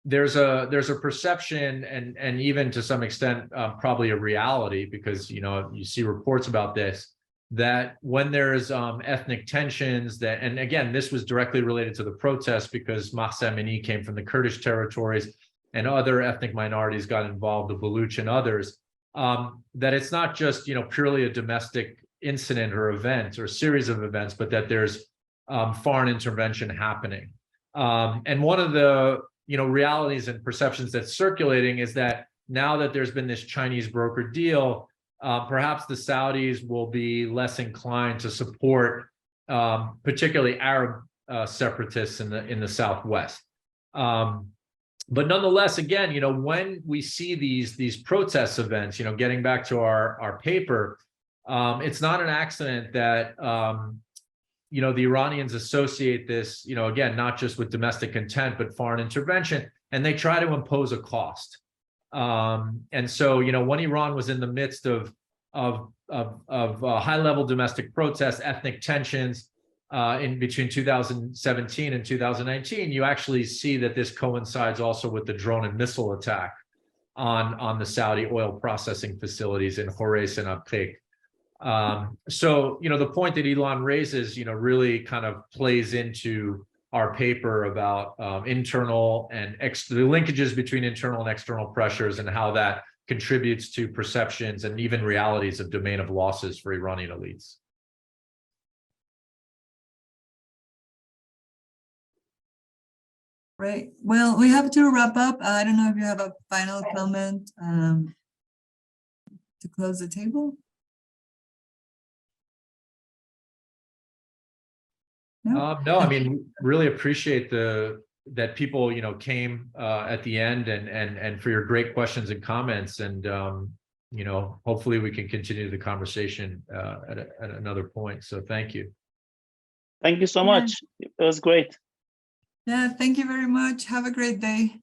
there's a perception and even to some extent probably a reality, because you see reports about this, that when there's ethnic tensions, and again, this was directly related to the protests because Mahsa Amini came from the Kurdish territories and other ethnic minorities got involved, the Baluch and others, that it's not just purely a domestic incident or event or series of events, but that there's foreign intervention happening. And one of the realities and perceptions that's circulating is that now that there's been this Chinese brokered deal, perhaps the Saudis will be less inclined to support particularly Arab separatists in the Southwest. But nonetheless, again, when we see these protest events, getting back to our paper, it's not an accident that the Iranians associate this, again, not just with domestic intent, but foreign intervention, and they try to impose a cost. And so, when Iran was in the midst of high-level domestic protests, ethnic tensions in between 2017 and 2019, you actually see that this coincides also with the drone and missile attack on the Saudi oil processing facilities in Horeis and Abqaiq. So, the point that Elon raises, really kind of plays into our paper about internal and the linkages between internal and external pressures and how that contributes to perceptions and even realities of domain of losses for Iranian elites. Right. Well, we have to wrap up. I don't know if you have a final comment to close the table. No, I mean, really appreciate that people, came at the end and for your great questions and comments. And, hopefully we can continue the conversation at another point. So thank you. Thank you so much. It was great. Yeah, thank you very much. Have a great day.